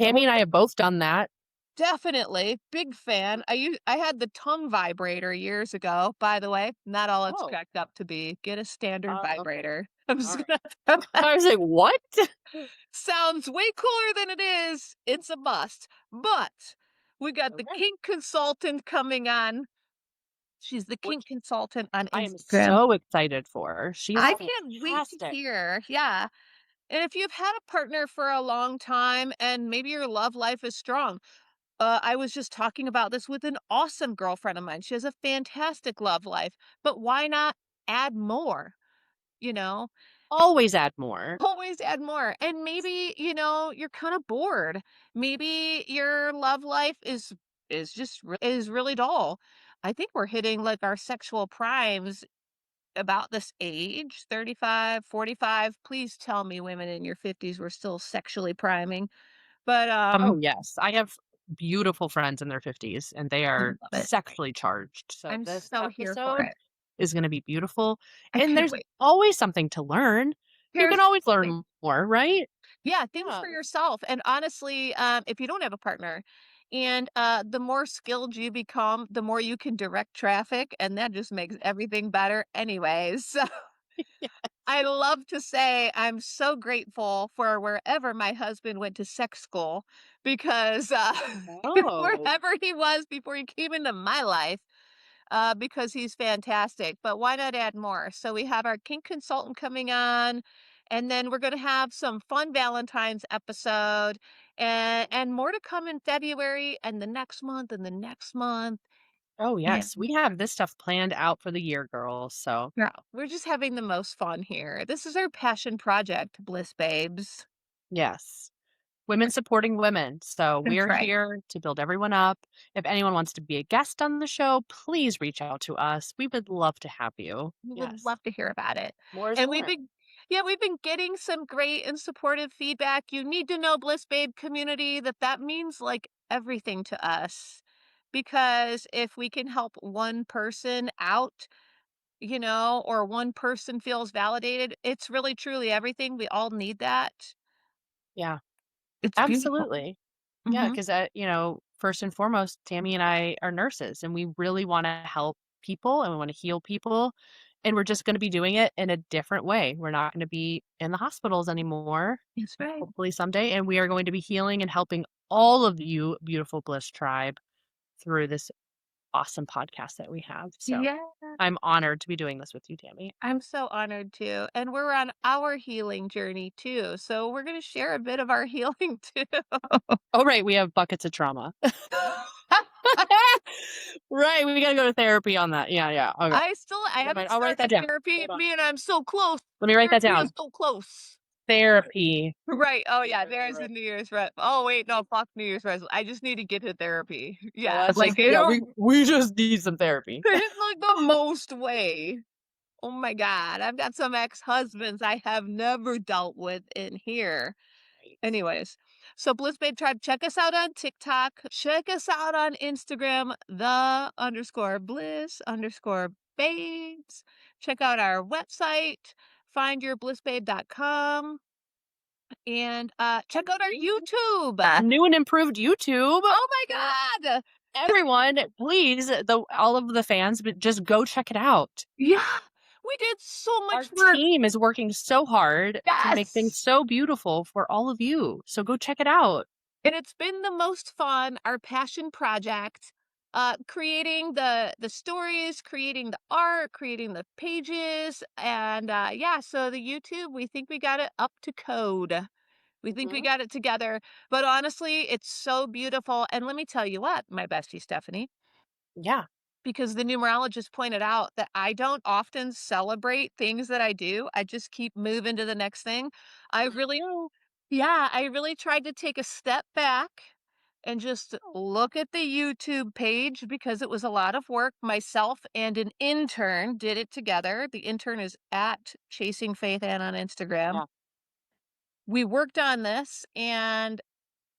Tammy and I have both done that. Definitely, big fan. I had the tongue vibrator years ago, by the way, not all it's Oh, cracked up to be. Get a standard okay. vibrator. I'm just Alright. gonna throw that I was like, "What?" sounds way cooler than it is. It's a must. But we got the Okay. kink consultant coming on. She's the kink Which consultant on I am Instagram. so excited for. She is I can't wait to fantastic. hear. Yeah. And if you've had a partner for a long time and maybe your love life is strong, I was just talking about this with an awesome girlfriend of mine. She has a fantastic love life, but why not add more? You know, Always add more. always add more. And maybe, you're kind of bored. Maybe your love life is really dull. I think we're hitting like our sexual primes about this age, 35, 45. Please tell me women in your 50s were still sexually priming. But Oh, yes. I have beautiful friends in their 50s, and they I are love it. sexually charged. So I'm this so here for episode it. is gonna be beautiful, I and can't there's wait. always something to learn. You can Here's always the thing. learn more, right? Yeah, things Yeah. for yourself. And honestly, if you don't have a partner, and the more skilled you become, the more you can direct traffic, and that just makes everything better, anyways. So I love to say I'm so grateful for wherever my husband went to sex school because Oh. wherever he was before he came into my life, because he's fantastic. But why not add more? So we have our kink consultant coming on, and then we're going to have some fun Valentine's episode, and more to come in February and the next month and the next month. Oh, And yes. We have this stuff planned out for the year, girls, so yeah, we're just having the most fun here. This is our passion project, Bliss Babes. yes. Women supporting women. So That's we're right. here to build everyone up. If anyone wants to be a guest on the show, please reach out to us. We would love to have you. We would Yes. love to hear about it. More is And we've more. been yeah, we've been getting some great and supportive feedback. You need to know, Bliss Babe community, that that means like everything to us. Because if we can help one person out, or one person feels validated, it's really truly everything. We all need that. Yeah. It's beautiful. Absolutely. Yeah, Mhm. because first and foremost, Tammy and I are nurses, and we really wanna help people, and we wanna heal people, and we're just gonna be doing it in a different way. We're not gonna be in the hospitals anymore, That's right. hopefully someday, and we are going to be healing and helping all of you beautiful Bliss tribe through this awesome podcast that we have. So, Yeah. I'm honored to be doing this with you, Tammy. I'm so honored too. And we're on our healing journey too. So we're going to share a bit of our healing too. Oh, right, we have buckets of trauma. Right, we gotta go to therapy on that. Yeah, yeah, okay. I Never mind, haven't I'll write that started down. therapy. Hold on. Man, I'm so close. Let me write that Therapy is down. so close. Therapy. Right. Oh yeah, Right, right, there's the right. New Year's Oh wait, no, fuck New Year's resolution. I just need to get to therapy. Yeah, Yeah, that's like just we just need some therapy. in like the most way. Oh my god, I've got some ex-husbands I have never dealt with in here. Right. Anyways, so Bliss Babe Tribe, check us out on TikTok. Check us out on Instagram, _bliss_babes. Check out our website, findyourblissbabe.com, and check out our YouTube. New and improved YouTube. Oh my So god! everyone, please, all of the fans, but just go check it out. Yeah. We did so Our much work. team is working so hard to make things Yes. so beautiful for all of you, so go check it out. And it's been the most fun, our passion project, creating the stories, creating the art, creating the pages, and, yeah, so the YouTube, we think we got it up to code. We think we Mhm. got it together, but honestly, it's so beautiful, and let me tell you what, my bestie Stephanie, Yeah. because the numerologist pointed out that I don't often celebrate things that I do, I just keep moving to the next thing. I really No. Yeah, I really tried to take a step back and just look at the YouTube page because it was a lot of work. Myself and an intern did it together. The intern is at Chasing Faith Ann on Instagram. Yeah. We worked on this and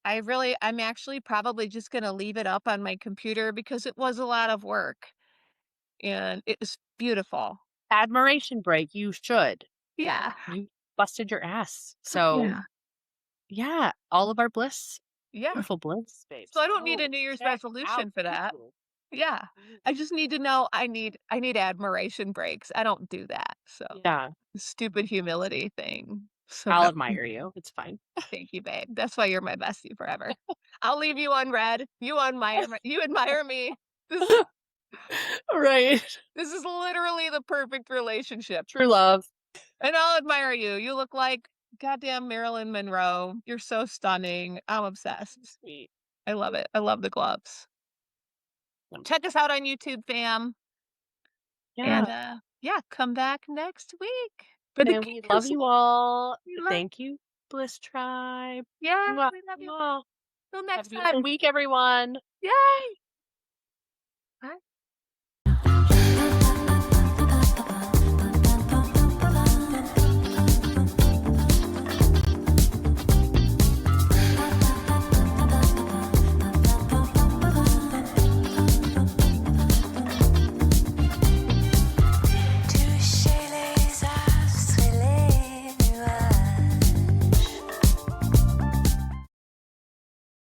I'm actually probably just going to leave it up on my computer because it was a lot of work and it was beautiful. Admiration break, you should. Yeah. You busted your ass. So, Yeah. yeah, all of our Bliss, Yeah. beautiful Bliss So babes. I don't need a Go New Year's check out resolution for that. YouTube. Yeah. Mhm. I just need to know I need admiration breaks. I don't do that, so Yeah, stupid humility thing. So I'll no, admire you. It's fine. thank you, babe. That's why you're my bestie forever. I'll leave you on red. You admire me. This is Right. this is literally the perfect relationship. True love. And I'll admire you. You look like goddamn Marilyn Monroe. You're so stunning. I'm obsessed. Sweet. I love it. I love the gloves. Check us out on YouTube, fam. And, Yeah, yeah, come back next week for the and we love kickers. you all. We love Thank you, Bliss Tribe. Yeah, Mwah, we love you. mwah. Till Have a next beautiful time. week, everyone. Yay!